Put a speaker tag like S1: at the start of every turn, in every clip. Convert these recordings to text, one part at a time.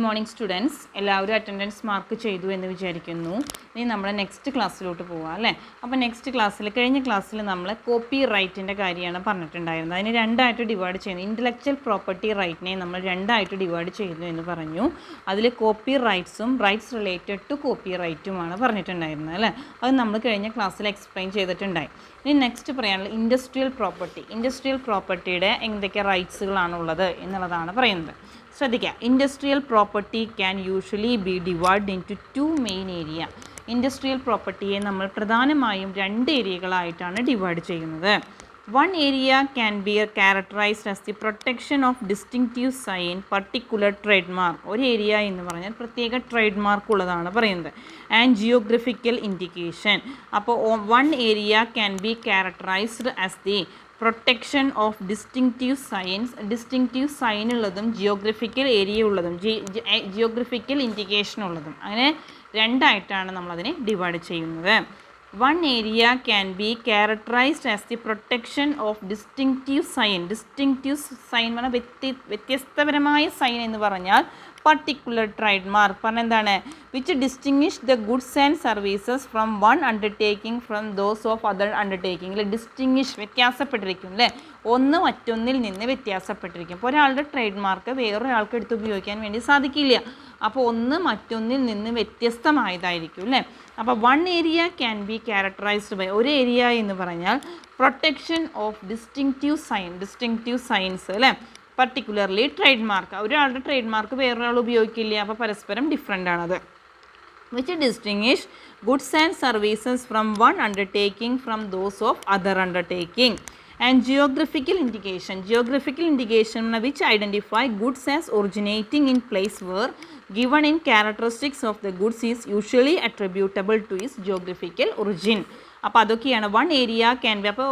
S1: Good morning students. എല്ലാവരും attendance mark ചെയ്തു എന്ന് വിചാരിക്കുന്നു. ഇനി നമ്മൾ നെക്സ്റ്റ് ക്ലാസ്സിലോട്ട് പോകാം അല്ലേ. അപ്പോൾ കഴിഞ്ഞ ക്ലാസ്സിൽ നമ്മൾ കോപ്പി റൈറ്റിൻ്റെ കാര്യമാണ് പറഞ്ഞിട്ടുണ്ടായിരുന്നത്. അതിന് രണ്ടായിട്ട് ഡിവൈഡ് ചെയ്യുന്നു. ഇൻ്റലക്ച്വൽ പ്രോപ്പർട്ടി റൈറ്റിനെ നമ്മൾ രണ്ടായിട്ട് ഡിവൈഡ് ചെയ്യുന്നു എന്ന് പറഞ്ഞു. അതിൽ കോപ്പി റൈറ്റ്സും റൈറ്റ്സ് റിലേറ്റഡ് ടു കോപ്പി റൈറ്റുമാണ് പറഞ്ഞിട്ടുണ്ടായിരുന്നത് അല്ലേ. അത് നമ്മൾ കഴിഞ്ഞ ക്ലാസ്സിൽ എക്സ്പ്ലെയിൻ ചെയ്തിട്ടുണ്ടായി. ഇനി നെക്സ്റ്റ് പറയാനുള്ളത് ഇൻഡസ്ട്രിയൽ പ്രോപ്പർട്ടി. ഇൻഡസ്ട്രിയൽ പ്രോപ്പർട്ടിയുടെ എന്തൊക്കെ റൈറ്റ്സുകളാണുള്ളത് എന്നുള്ളതാണ് പറയുന്നത്. ശ്രദ്ധിക്കുക, industrial property can usually be divide into 2 main area. Industrial പ്രോപ്പർട്ടിയെ നമ്മൾ പ്രധാനമായും 2 ഏരിയകളായിട്ടാണ് ഡിവൈഡ് ചെയ്യുന്നത്. One area can be characterized as the protection of distinctive sign, particular trademark. ഒരു ഏരിയ എന്ന് പറഞ്ഞാൽ പ്രത്യേക ട്രേഡ് മാർക്ക് ഉള്ളതാണ് പറയുന്നത്. And geographical indication. അപ്പോൾ one area can be characterised as the protection of distinctive signs. Distinctive sign ഉള്ളതും geographical area ഉള്ളതും geographical indication ഉള്ളതും, അങ്ങനെ രണ്ടായിട്ടാണ് നമ്മളതിനെ ഡിവൈഡ് ചെയ്യുന്നത്. One area can be characterized as the protection of distinctive sign. Distinctive sign പറഞ്ഞാൽ വ്യത്യസ്തപരമായ sign എന്ന് പറഞ്ഞാൽ particular trademark പറഞ്ഞാൽ എന്താണ്, which distinguish the goods and services from one undertaking from those of other undertaking. Distinguish വ്യത്യാസപ്പെട്ടിരിക്കും അല്ലേ, ഒന്ന് മറ്റൊന്നിൽ നിന്ന് വ്യത്യാസപ്പെട്ടിരിക്കും. ഇപ്പോൾ ഒരാളുടെ ട്രേഡ് മാർക്ക് വേറൊരാൾക്ക് എടുത്ത് ഉപയോഗിക്കാൻ വേണ്ടി സാധിക്കില്ല. അപ്പോൾ ഒന്ന് മറ്റൊന്നിൽ നിന്ന് വ്യത്യസ്തമായതായിരിക്കും അല്ലേ. അപ്പോൾ one area can be characterised by, ഒരു ഏരിയ എന്ന് പറഞ്ഞാൽ പ്രൊട്ടക്ഷൻ ഓഫ് ഡിസ്റ്റിങ്റ്റീവ് സൈൻസ് അല്ലേ, പർട്ടിക്കുലർലി ട്രേഡ് മാർക്ക്. ഒരാളുടെ ട്രേഡ് മാർക്ക് വേറൊരാൾ ഉപയോഗിക്കില്ല, അപ്പോൾ പരസ്പരം ഡിഫറെൻ്റ് ആണത്. which distinguish goods and services from one undertaking from those of other undertaking. And geographical indication which identify goods as originating in place where given in characteristics of the goods is usually attributable to its geographical origin. അപ്പോൾ അതൊക്കെയാണ് one area can B. അപ്പോൾ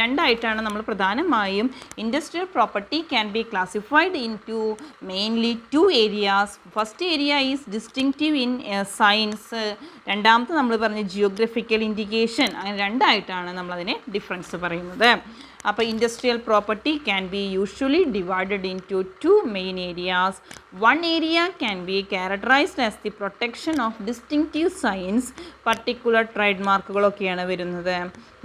S1: രണ്ടായിട്ടാണ് നമ്മൾ പ്രധാനമായും industrial property can be classified into mainly 2 areas. First area is distinctive in science, രണ്ടാമത്തെ നമ്മൾ പറഞ്ഞ geographical indication. അങ്ങനെ രണ്ടായിട്ടാണ് നമ്മളതിനെ ഡിഫറൻസ് പറയുന്നത്. അപ്പോൾ industrial property can be usually divided into 2 main areas. One area can be characterised as the protection of distinctive signs, particular trade മാർക്കുകളൊക്കെയാണ് വരുന്നത്.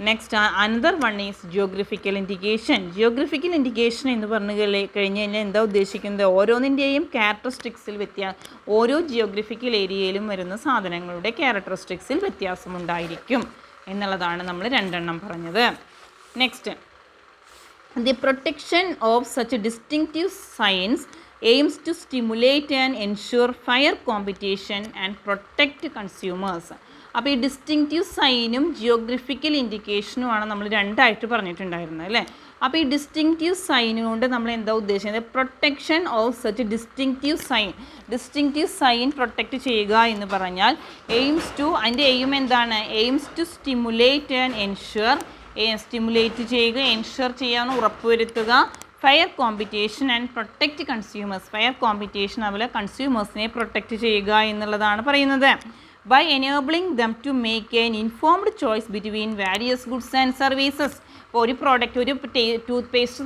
S1: Next another one is geographical indication. Geographical indication എന്ന് പറഞ്ഞു കഴിഞ്ഞ് കഴിഞ്ഞാൽ എന്താ ഉദ്ദേശിക്കുന്നത്, ഓരോന്നിൻ്റെയും ക്യാരക്ടറിസ്റ്റിക്സിൽ ഓരോ ജിയോഗ്രഫിക്കൽ ഏരിയയിലും വരുന്ന സാധനങ്ങളുടെ ക്യാരക്ടറിസ്റ്റിക്സിൽ വ്യത്യാസമുണ്ടായിരിക്കും എന്നുള്ളതാണ് നമ്മൾ 2 എണ്ണം പറഞ്ഞത്. Next, the protection of such distinctive signs aims to stimulate and ensure fair competition and protect consumers. അപ്പോൾ ഈ ഡിസ്റ്റിങ്റ്റീവ് സൈനും ജിയോഗ്രഫിക്കൽ ഇൻഡിക്കേഷനുമാണ് നമ്മൾ രണ്ടായിട്ട് പറഞ്ഞിട്ടുണ്ടായിരുന്നത് അല്ലേ. അപ്പോൾ ഈ ഡിസ്റ്റിങ്റ്റീവ് സൈൻ കൊണ്ട് നമ്മൾ എന്താ ഉദ്ദേശിക്കുന്നത്, protection of such distinctive sign protect ചെയ്യുക എന്ന് പറഞ്ഞാൽ അതിൻ്റെ എയിം എന്താണ്, aims to stimulate and ensure, stimulate ചെയ്യുക, എൻഷുർ ചെയ്യാൻ ഉറപ്പുവരുത്തുക, fair competition and protect consumers. Fair competition അതുപോലെ കൺസ്യൂമേഴ്സിനെ പ്രൊട്ടക്റ്റ് ചെയ്യുക എന്നുള്ളതാണ് പറയുന്നത്. By enabling them to make an informed choice between various goods and services. ഇപ്പോൾ ഒരു പ്രോഡക്റ്റ്, ഒരു ടൂത്ത് പേസ്റ്റ്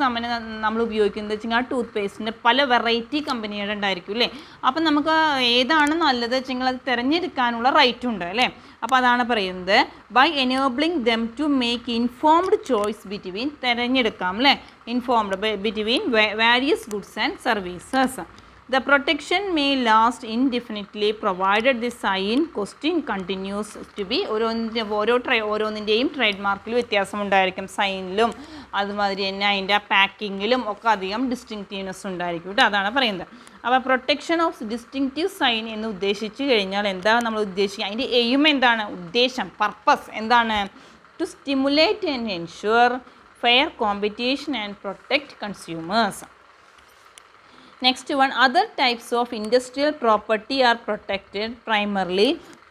S1: നമ്മൾ ഉപയോഗിക്കുന്നത് വെച്ചാൽ ആ ടൂത്ത് പേസ്റ്റിൻ്റെ പല വെറൈറ്റി കമ്പനികളുടെ ഉണ്ടായിരിക്കും അല്ലേ. അപ്പം നമുക്ക് ഏതാണ് നല്ലത് വെച്ചെങ്കിൽ അത് തിരഞ്ഞെടുക്കാനുള്ള റൈറ്റ് ഉണ്ട് അല്ലേ. അപ്പോൾ അതാണ് പറയുന്നത്, by enabling them to make informed choice between, തിരഞ്ഞെടുക്കാം അല്ലേ, informed between various goods and services. The protection may last indefinitely provided the sign question continues to be. ഓരോന്നിൻ്റെയും ട്രേഡ് മാർക്കിൽ വ്യത്യാസമുണ്ടായിരിക്കും, സൈനിലും അതുമാതിരി തന്നെ അതിൻ്റെ പാക്കിങ്ങിലും ഒക്കെ അധികം ഡിസ്റ്റിങ്റ്റീവ്നെസ് ഉണ്ടായിരിക്കും കേട്ടോ. അതാണ് പറയുന്നത്. അപ്പോൾ പ്രൊട്ടക്ഷൻ ഓഫ് ഡിസ്റ്റിങ്റ്റീവ് സൈൻ എന്ന് ഉദ്ദേശിച്ച് കഴിഞ്ഞാൽ എന്താ നമ്മൾ ഉദ്ദേശിക്കുക, അതിൻ്റെ എയിം എന്താണ്, ഉദ്ദേശം, പർപ്പസ് എന്താണ്, to stimulate and ensure fair competition and protect consumers. Next one, other types of industrial property are protected primarily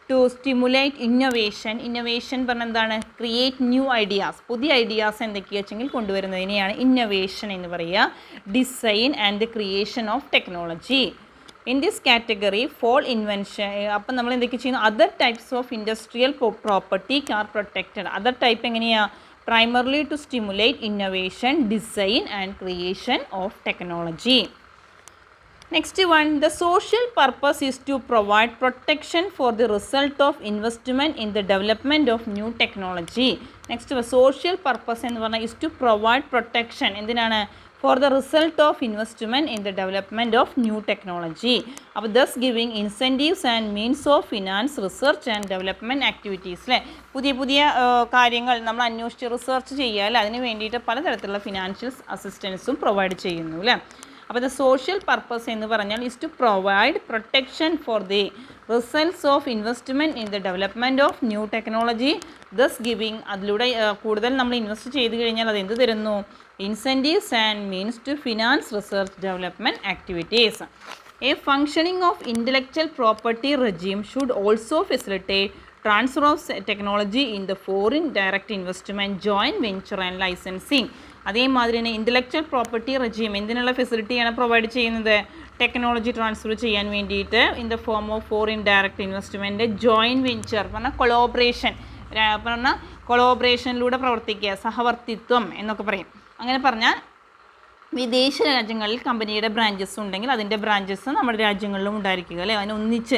S1: to stimulate innovation. Innovation പറഞ്ഞാൽ എന്താണ്, ക്രിയേറ്റ് ന്യൂ ഐഡിയാസ്, പുതിയ ഐഡിയാസ് എന്തൊക്കെയാ വെച്ചെങ്കിൽ കൊണ്ടുവരുന്നതിനെയാണ് ഇന്നോവേഷൻ എന്ന് പറയുക. Design and the creation of technology. In this category fall invention. അപ്പം നമ്മൾ എന്തൊക്കെ ചെയ്യുന്നു, other types of industrial property are protected. Other type എങ്ങനെയാണ്, primarily to stimulate innovation, design and creation of technology. Next one, the social purpose is to provide protection for the result of investment in the development of new technology. Next, social purpose എന്ന് പറഞ്ഞാൽ is to provide protection എന്തിനാണ് for the result of investment in the development of new technology. അപ്പോൾ thus giving incentives and means of finance, research and development activities. അല്ലേ, പുതിയ പുതിയ കാര്യങ്ങൾ നമ്മൾ അന്വേഷിച്ച് റിസർച്ച് ചെയ്യുക അല്ലേ, അതിന് വേണ്ടിയിട്ട് പലതരത്തിലുള്ള ഫിനാൻഷ്യൽ അസിസ്റ്റൻസും പ്രൊവൈഡ് ചെയ്യുന്നു അല്ലേ. അപ്പോൾ ദ സോഷ്യൽ പർപ്പസ് എന്ന് പറഞ്ഞാൽ is to provide protection for the results of investment in the development of new technology, thus giving അതിലൂടെ കൂടുതൽ നമ്മൾ ഇൻവെസ്റ്റ് ചെയ്ത് കഴിഞ്ഞാൽ അത് എന്ത് തരുന്നു, incentives and means to finance research development activities. A functioning of intellectual property regime should also facilitate transfer of technology in the foreign direct investment, joint venture and licensing. അതേമാതിരി തന്നെ ഇൻ്റലക്ച്വൽ പ്രോപ്പർട്ടി റെജീം എന്തിനുള്ള ഫെസിലിറ്റിയാണ് provide ചെയ്യുന്നത്, technology transfer ചെയ്യാൻ വേണ്ടിയിട്ട് in the form of foreign direct investment, joint venture പറഞ്ഞാൽ കൊളോബറേഷൻ, പറഞ്ഞാൽ കൊളോബറേഷനിലൂടെ പ്രവർത്തിക്കുക, സഹവർത്തിത്വം എന്നൊക്കെ പറയും. അങ്ങനെ പറഞ്ഞാൽ വിദേശ രാജ്യങ്ങളിൽ കമ്പനിയുടെ ബ്രാഞ്ചസ് ഉണ്ടെങ്കിൽ അതിൻ്റെ ബ്രാഞ്ചസ് നമ്മുടെ രാജ്യങ്ങളിലും ഉണ്ടായിരിക്കുക അല്ലേ, അതിന് ഒന്നിച്ച്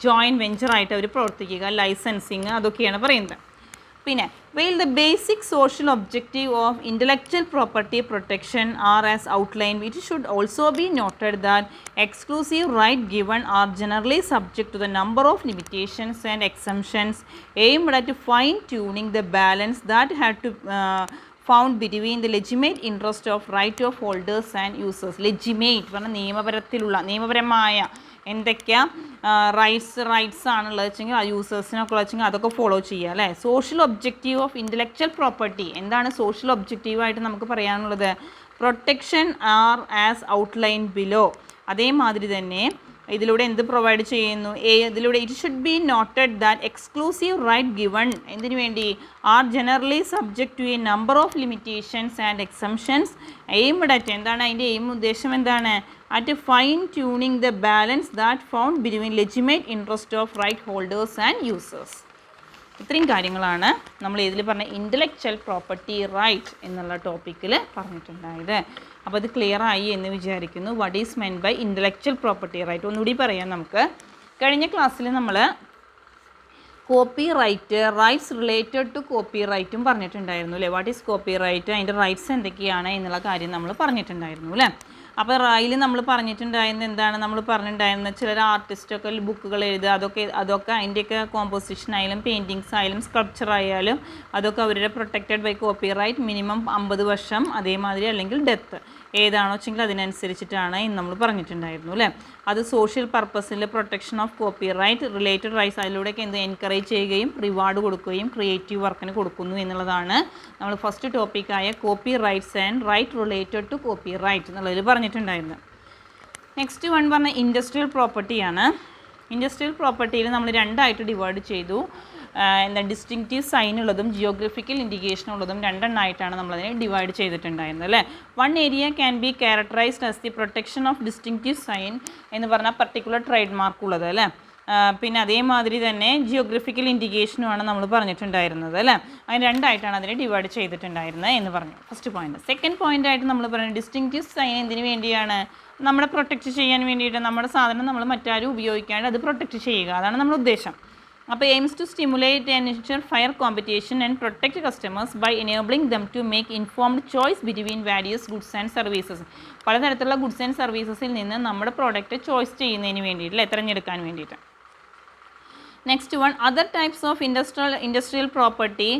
S1: ജോയിൻറ്റ് വെഞ്ചറായിട്ട് അവർ പ്രവർത്തിക്കുക, ലൈസൻസിങ് അതൊക്കെയാണ് പറയുന്നത്. പിന്നെ while the basic social objective of intellectual property protection are as outlined, it should also be noted that exclusive right given are generally subject to the number of limitations and exemptions aimed at fine tuning the balance that had to found between the legitimate interest of right of holders and users. Legitimate പറഞ്ഞാൽ നിയമപരമായ എന്തൊക്കെയാ rights ആണുള്ളത് വെച്ചെങ്കിൽ ആ യൂസേഴ്സിനൊക്കെ വെച്ചെങ്കിൽ അതൊക്കെ follow ചെയ്യുക അല്ലേ. Social objective of intellectual property എന്താണ് സോഷ്യൽ ഒബ്ജക്റ്റീവായിട്ട് നമുക്ക് പറയാനുള്ളത്, protection are as outline below. അതേമാതിരി തന്നെ ഇതിലൂടെ എന്ത് പ്രൊവൈഡ് ചെയ്യുന്നു, ഇതിലൂടെ it should be noted that exclusive right given എന്തിനു വേണ്ടി are generally subject to a number of limitations and exemptions aimed at എന്താണ് അതിൻ്റെ ഉദ്ദേശം എന്താണ്, at fine tuning the balance that found between legitimate interest of right holders and users. ഇത്രയും കാര്യങ്ങളാണ് നമ്മൾ ഇതിൽ പറഞ്ഞ ഇൻ്റലക്ച്വൽ പ്രോപ്പർട്ടി റൈറ്റ് എന്നുള്ള ടോപ്പിക്കിൽ പറഞ്ഞിട്ടുണ്ടായത്. അപ്പോൾ അത് ക്ലിയർ ആയി എന്ന് വിചാരിക്കുന്നു. What is mean by intellectual property right ഒന്നുകൂടി പറയാം നമുക്ക്. കഴിഞ്ഞ ക്ലാസ്സിൽ നമ്മൾ copyright, rights related to copy റൈറ്റും പറഞ്ഞിട്ടുണ്ടായിരുന്നു അല്ലേ. വാട്ട് ഈസ് കോപ്പി റൈറ്റ്, അതിൻ്റെ റൈറ്റ്സ് എന്തൊക്കെയാണ് എന്നുള്ള കാര്യം നമ്മൾ പറഞ്ഞിട്ടുണ്ടായിരുന്നു അല്ലേ. അപ്പോൾ അതിൽ നമ്മൾ പറഞ്ഞിട്ടുണ്ടായിരുന്നത് എന്താണ്, നമ്മൾ പറഞ്ഞിട്ടുണ്ടായിരുന്നത് ചിലർ ആർട്ടിസ്റ്റൊക്കെ ബുക്കുകൾ എഴുതുക, അതൊക്കെ അതിൻ്റെയൊക്കെ കോമ്പോസിഷൻ ആയാലും പെയിൻറ്റിങ്സ് ആയാലും സ്കൾപ്ചർ ആയാലും അതൊക്കെ അവരുടെ protected by copyright minimum 50 വർഷം, അതേമാതിരി അല്ലെങ്കിൽ ഡെത്ത് ഏതാണോ വെച്ചെങ്കിൽ അതിനനുസരിച്ചിട്ടാണ് ഇന്ന് നമ്മൾ പറഞ്ഞിട്ടുണ്ടായിരുന്നു അല്ലേ. അത് സോഷ്യൽ പർപ്പസിൽ protection of copyright related rights അതിലൂടെയൊക്കെ എന്ത് എൻകറേജ് ചെയ്യുകയും റിവാർഡ് കൊടുക്കുകയും ക്രിയേറ്റീവ് വർക്കിന് കൊടുക്കുന്നു എന്നുള്ളതാണ് നമ്മൾ ഫസ്റ്റ് ടോപ്പിക്കായ copyrights and right related to copyright എന്നുള്ളതിൽ പറഞ്ഞിട്ടുണ്ടായിരുന്നത്. നെക്സ്റ്റ് വൺ പറഞ്ഞ ഇൻഡസ്ട്രിയൽ പ്രോപ്പർട്ടിയാണ്. ഇൻഡസ്ട്രിയൽ പ്രോപ്പർട്ടിയിൽ നമ്മൾ രണ്ടായിട്ട് ഡിവൈഡ് ചെയ്തു. എന്താ ഡിസ്റ്റിങ്റ്റീവ് സൈൻ ഉള്ളതും ജിയോഗ്രഫിക്കൽ ഇൻഡിക്കേഷൻ ഉള്ളതും രണ്ടെണ്ണമായിട്ടാണ് നമ്മളതിനെ ഡിവൈഡ് ചെയ്തിട്ടുണ്ടായിരുന്നത് അല്ലേ. One area can be characterised as the protection of distinctive sign എന്ന് പറഞ്ഞാൽ പർട്ടിക്കുലർ ട്രേഡ് മാർക്ക് ഉള്ളത് അല്ലേ. പിന്നെ അതേമാതിരി തന്നെ ജിയോഗ്രഫിക്കൽ ഇൻഡിക്കേഷനുമാണ് നമ്മൾ പറഞ്ഞിട്ടുണ്ടായിരുന്നത് അല്ലേ. അതിന് രണ്ടായിട്ടാണ് അതിനെ ഡിവൈഡ് ചെയ്തിട്ടുണ്ടായിരുന്നത് എന്ന് പറഞ്ഞു ഫസ്റ്റ് പോയിന്റ്. സെക്കൻഡ് പോയിന്റ് ആയിട്ട് നമ്മൾ പറയുന്നത് ഡിസ്റ്റിങ്റ്റീവ് സൈൻ എന്തിനു വേണ്ടിയാണ്, നമ്മളെ പ്രൊട്ടക്റ്റ് ചെയ്യാൻ വേണ്ടിയിട്ട്, നമ്മുടെ സാധനം നമ്മൾ മറ്റാരും ഉപയോഗിക്കാണ്ട് അത് പ്രൊട്ടക്റ്റ് ചെയ്യുക, അതാണ് നമ്മുടെ ഉദ്ദേശം. അപ്പോൾ aims to stimulate and ensure fair competition and protect customers by enabling them to make informed choice between various goods and services. പലതരത്തിലുള്ള ഗുഡ്സ് ആൻഡ് സർവീസസിൽ നിന്ന് നമ്മുടെ പ്രോഡക്റ്റ് ചോയ്സ് ചെയ്യുന്നതിന് വേണ്ടിയിട്ടില്ല, തിരഞ്ഞെടുക്കാൻ വേണ്ടിയിട്ട്. Next one, other types of industrial property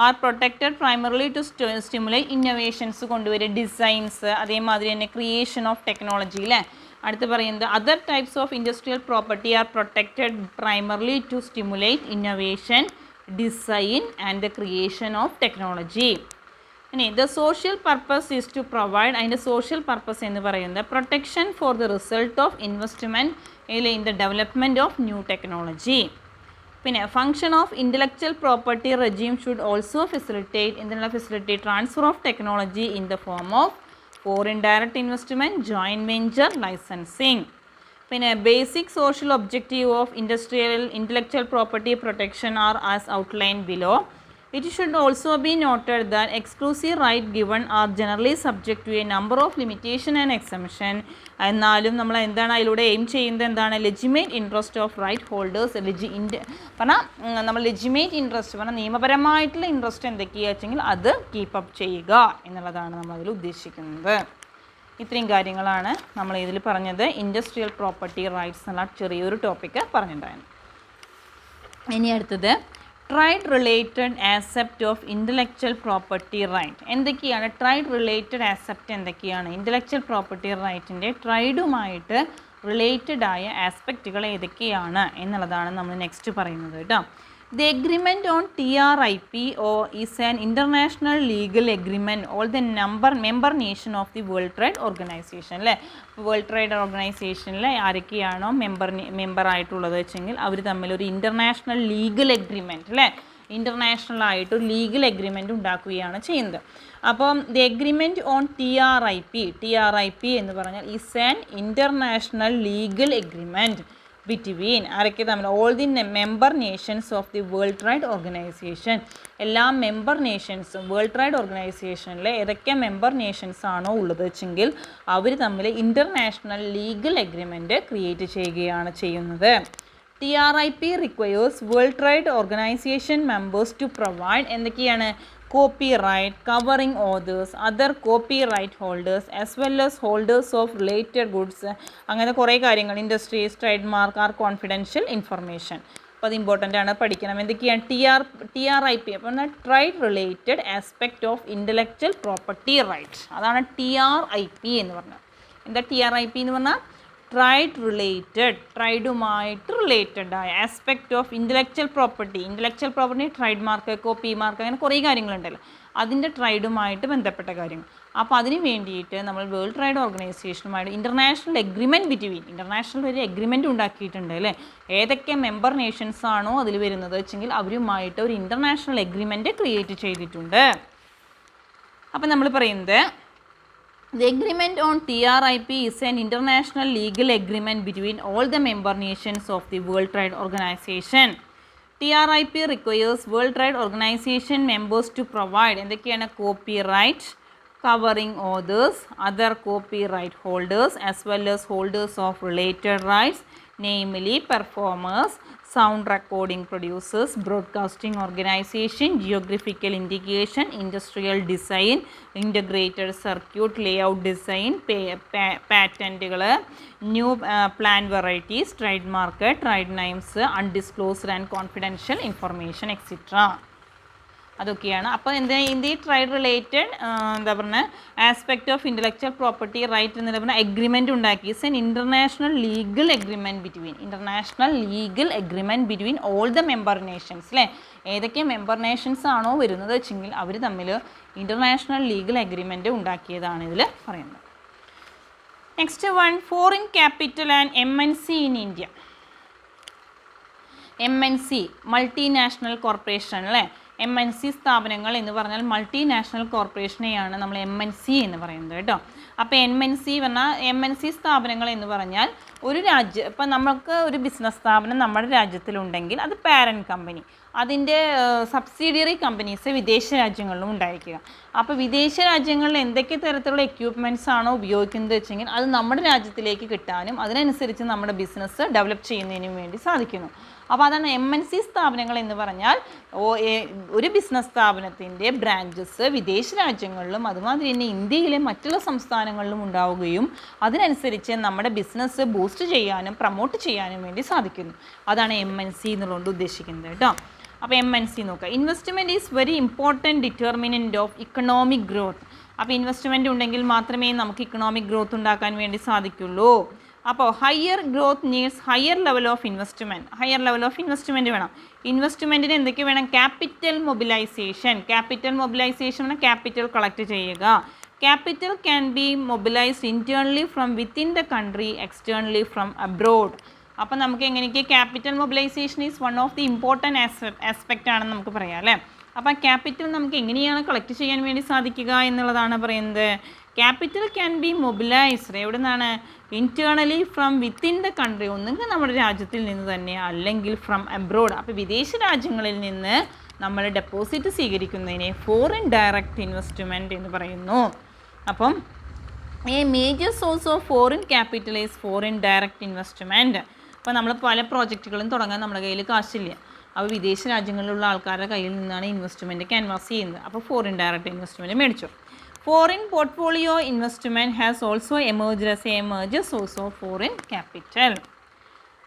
S1: are protected primarily to stimulate innovations കൊണ്ടുവരിക, designs, അതേമാതിരി തന്നെ ക്രിയേഷൻ ഓഫ് ടെക്നോളജി അല്ലേ. അടുത്ത് പറയുന്നത് other types of industrial property are protected primarily to stimulate innovation, design and the creation of technology. ഇനി the social purpose is to provide, അതിൻ്റെ social purpose എന്ന് പറയുന്നത് protection for the result of investment in the development of new technology. പിന്നെ function of intellectual property regime should also facilitate transfer of technology in the form of foreign direct investment, joint venture, licensing. പിന്നെ basic social objective of industrial intellectual property protection are as outline below. It should also be noted that exclusive right given are generally subject to a number of limitation and exemption. എന്നാലും നമ്മൾ എന്താണ് അതിലൂടെ aim ചെയ്യുന്നത് എന്താണ് ലെജിമേറ്റ് interest of right holders പറഞ്ഞാൽ നമ്മൾ ലെജിമേറ്റ് interest പറഞ്ഞാൽ നിയമപരമായിട്ടുള്ള ഇൻട്രസ്റ്റ് എന്തൊക്കെയാണെന്ന് വെച്ചെങ്കിൽ അത് കീപ്പ് അപ്പ് ചെയ്യുക എന്നുള്ളതാണ് നമ്മളതിൽ ഉദ്ദേശിക്കുന്നത്. ഇത്രയും കാര്യങ്ങളാണ് നമ്മൾ ഇതിൽ പറഞ്ഞത്. ഇൻഡസ്ട്രിയൽ പ്രോപ്പർട്ടി റൈറ്റ്സ് എന്നുള്ള ചെറിയൊരു ടോപ്പിക്ക് പറഞ്ഞിട്ടുണ്ടായിരുന്നു. ഇനി അടുത്തത് trade related aspect of intellectual property right. എന്തൊക്കെയാണ് ട്രൈഡ് റിലേറ്റഡ് ആസെപ്റ്റ്? എന്തൊക്കെയാണ് ഇൻ്റലക്ച്വൽ പ്രോപ്പർട്ടി റൈറ്റിൻ്റെ ട്രൈഡുമായിട്ട് റിലേറ്റഡ് ആയ ആസ്പെക്റ്റുകൾ ഏതൊക്കെയാണ് എന്നുള്ളതാണ് നമ്മൾ നെക്സ്റ്റ് പറയുന്നത് കേട്ടോ. The agreement on TRIP is an international legal agreement all the member nation of the World Trade Organization. അല്ലേ, വേൾഡ് ട്രേഡ് ഓർഗനൈസേഷനിൽ ആരൊക്കെയാണോ മെമ്പർ ആയിട്ടുള്ളത് വെച്ചെങ്കിൽ അവർ തമ്മിലൊരു ഇൻ്റർനാഷണൽ ലീഗൽ എഗ്രിമെൻറ്റ് അല്ലേ, ഇൻ്റർനാഷണൽ ആയിട്ട് ഒരു ലീഗൽ എഗ്രിമെൻറ്റ് ഉണ്ടാക്കുകയാണ് ചെയ്യുന്നത്. അപ്പം ദി എഗ്രിമെൻറ്റ് ഓൺ TRIP എന്ന് പറഞ്ഞാൽ is an international legal agreement between ആരൊക്കെ തമ്മിൽ all the member Nations of the world trade organisation. എല്ലാ മെമ്പർ നേഷൻസും വേൾഡ് ട്രേഡ് ഓർഗനൈസേഷനിൽ ഏതൊക്കെ മെമ്പർ നേഷൻസ് ആണോ ഉള്ളത് വെച്ചെങ്കിൽ അവർ തമ്മിൽ ഇൻ്റർനാഷണൽ ലീഗൽ എഗ്രിമെൻറ്റ് ക്രിയേറ്റ് ചെയ്യുകയാണ് ചെയ്യുന്നത്. TRIP requires world trade organisation members to provide എന്തൊക്കെയാണ് copyright covering authors, other copyright holders as well as holders of related goods. അങ്ങനെ കുറേ കാര്യങ്ങൾ industries trade mark are confidential information. അപ്പോൾ അത് important ആണ്, പഠിക്കണം. എന്തൊക്കെയാണ് TRIP? അപ്പോൾ trade related aspect of intellectual property right, അതാണ് TRIP എന്ന് പറഞ്ഞത്. എന്താ TRIP എന്ന് പറഞ്ഞാൽ ട്രൈഡ് റിലേറ്റഡ്, ട്രൈഡുമായിട്ട് റിലേറ്റഡ് ആയ aspect of intellectual property. Intellectual property trade mark, copy mark, അങ്ങനെ കുറേ കാര്യങ്ങളുണ്ടല്ലോ, അതിൻ്റെ ട്രൈഡുമായിട്ട് ബന്ധപ്പെട്ട കാര്യങ്ങൾ. അപ്പോൾ അതിന് വേണ്ടിയിട്ട് നമ്മൾ വേൾഡ് ട്രേഡ് ഓർഗനൈസേഷനുമായിട്ട് ഇൻ്റർനാഷണൽ എഗ്രിമെൻറ്റ് ബിറ്റ്വീൻ, ഇൻ്റർനാഷണൽ ഒരു എഗ്രിമെൻറ്റ് ഉണ്ടാക്കിയിട്ടുണ്ട് അല്ലേ, ഏതൊക്കെ മെമ്പർ നേഷൻസ് ആണോ അതിൽ വരുന്നത് വെച്ചെങ്കിൽ അവരുമായിട്ട് ഒരു ഇൻ്റർനാഷണൽ എഗ്രിമെൻറ്റ് ക്രിയേറ്റ് ചെയ്തിട്ടുണ്ട്. അപ്പോൾ നമ്മൾ പറയുന്നത് The agreement on TRIP is an international legal agreement between all the member nations of the World Trade Organization. TRIP requires World Trade Organization members to provide എന്തൊക്കെയാണ് copyright covering authors, other copyright holders as well as holders of related rights, namely performers, sound recording producers, broadcasting organization, geographical indication, industrial design, integrated circuit layout design, patentuകൾ, new plant varieties, trademark, trade names, undisclosed and confidential information etc. അതൊക്കെയാണ്. അപ്പോൾ ഈ trade related എന്താ പറയുക aspect of intellectual property right എന്ന് പറഞ്ഞാൽ agreement ഉണ്ടാക്കി. It's an international legal agreement between all the member nations അല്ലേ, ഏതൊക്കെ മെമ്പർ നേഷൻസ് ആണോ വരുന്നത് വെച്ചെങ്കിൽ അവർ തമ്മിൽ ഇൻ്റർനാഷണൽ ലീഗൽ എഗ്രിമെൻറ്റ് ഉണ്ടാക്കിയതാണ് ഇതിൽ പറയുന്നത്. Next one, foreign capital and MNC in India. MNC multinational corporation അല്ലേ, MNC സ്ഥാപനങ്ങൾ എന്ന് പറഞ്ഞാൽ മൾട്ടിനാഷണൽ കോർപ്പറേഷനെയാണ് നമ്മൾ MNC എന്ന് പറയുന്നത് കേട്ടോ. അപ്പോൾ MNC സ്ഥാപനങ്ങൾ എന്ന് പറഞ്ഞാൽ ഒരു രാജ്യം, ഇപ്പം നമുക്ക് ഒരു ബിസിനസ് സ്ഥാപനം നമ്മുടെ രാജ്യത്തിലുണ്ടെങ്കിൽ അത് പാരൻറ്റ് കമ്പനി, അതിൻ്റെ സബ്സിഡിയറി കമ്പനീസ് വിദേശ രാജ്യങ്ങളിലും ഉണ്ടായിരിക്കുക. അപ്പോൾ വിദേശ രാജ്യങ്ങളിൽ എന്തൊക്കെ തരത്തിലുള്ള എക്യുപ്മെൻറ്റ്സ് ആണോ ഉപയോഗിക്കുന്നത് വെച്ചെങ്കിൽ അത് നമ്മുടെ രാജ്യത്തിലേക്ക് കിട്ടാനും അതിനനുസരിച്ച് നമ്മുടെ ബിസിനസ് ഡെവലപ്പ് ചെയ്യുന്നതിനും വേണ്ടി സാധിക്കുന്നു. അപ്പോൾ അതാണ് MNC സ്ഥാപനങ്ങൾ എന്ന് പറഞ്ഞാൽ ഒരു ബിസിനസ് സ്ഥാപനത്തിൻ്റെ ബ്രാഞ്ചസ് വിദേശ രാജ്യങ്ങളിലും അതുമാതിരി തന്നെ ഇന്ത്യയിലെ മറ്റുള്ള സംസ്ഥാനങ്ങളിലും ഉണ്ടാവുകയും അതിനനുസരിച്ച് നമ്മുടെ ബിസിനസ് ബൂസ്റ്റ് ചെയ്യാനും പ്രൊമോട്ട് ചെയ്യാനും വേണ്ടി സാധിക്കുന്നു. അതാണ് MNC എന്നുള്ളത് ഉദ്ദേശിക്കുന്നത് കേട്ടോ. അപ്പോൾ MNC നോക്കുക, investment is very important determinant of economic growth. അപ്പോൾ ഇൻവെസ്റ്റ്മെൻറ്റ് ഉണ്ടെങ്കിൽ മാത്രമേ നമുക്ക് ഇക്കണോമിക് ഗ്രോത്ത് ഉണ്ടാക്കാൻ വേണ്ടി സാധിക്കുള്ളൂ. അപ്പോൾ higher growth needs higher level of investment വേണം. ഇൻവെസ്റ്റ്മെൻറ്റിന് എന്തൊക്കെ വേണം? ക്യാപിറ്റൽ മൊബിലൈസേഷൻ ക്യാപിറ്റൽ കളക്ട് ചെയ്യുക. Capital can be mobilised internally from within the country, externally from abroad. അപ്പോൾ നമുക്ക് എങ്ങനെയൊക്കെ capital mobilisation is one of the important aspect ആണെന്ന് നമുക്ക് പറയാം അല്ലേ. അപ്പോൾ ക്യാപിറ്റൽ നമുക്ക് എങ്ങനെയാണ് കളക്ട് ചെയ്യാൻ വേണ്ടി സാധിക്കുക എന്നുള്ളതാണ് പറയുന്നത്. ക്യാപിറ്റൽ ക്യാൻ ബി മൊബിലൈസ്ഡ് എവിടെ നിന്നാണ്? Internally from within the country, ഒന്നുകിൽ നമ്മുടെ രാജ്യത്തിൽ നിന്ന് തന്നെ അല്ലെങ്കിൽ ഫ്രം അബ്രോഡ്, അപ്പോൾ വിദേശ രാജ്യങ്ങളിൽ നിന്ന് നമ്മൾ ഡെപ്പോസിറ്റ് സ്വീകരിക്കുന്നതിനെ ഫോറിൻ ഡയറക്റ്റ് ഇൻവെസ്റ്റ്മെൻറ്റ് എന്ന് പറയുന്നു. അപ്പം A major source of foreign capital is foreign direct investment. അപ്പോൾ നമ്മൾ പല പ്രോജക്റ്റുകളും തുടങ്ങാൻ നമ്മുടെ കയ്യിൽ കാശില്ല. അപ്പോൾ വിദേശ രാജ്യങ്ങളിലുള്ള ആൾക്കാരുടെ കയ്യിൽ നിന്നാണ് ഇൻവെസ്റ്റ്മെൻറ്റ് ക്യാൻവാസ് ചെയ്യുന്നത്. അപ്പോൾ ഫോറിൻ ഡയറക്റ്റ് ഇൻവെസ്റ്റ്മെൻറ്റ് മേടിച്ചു. Foreign portfolio investment has also emerged as a major source of foreign capital.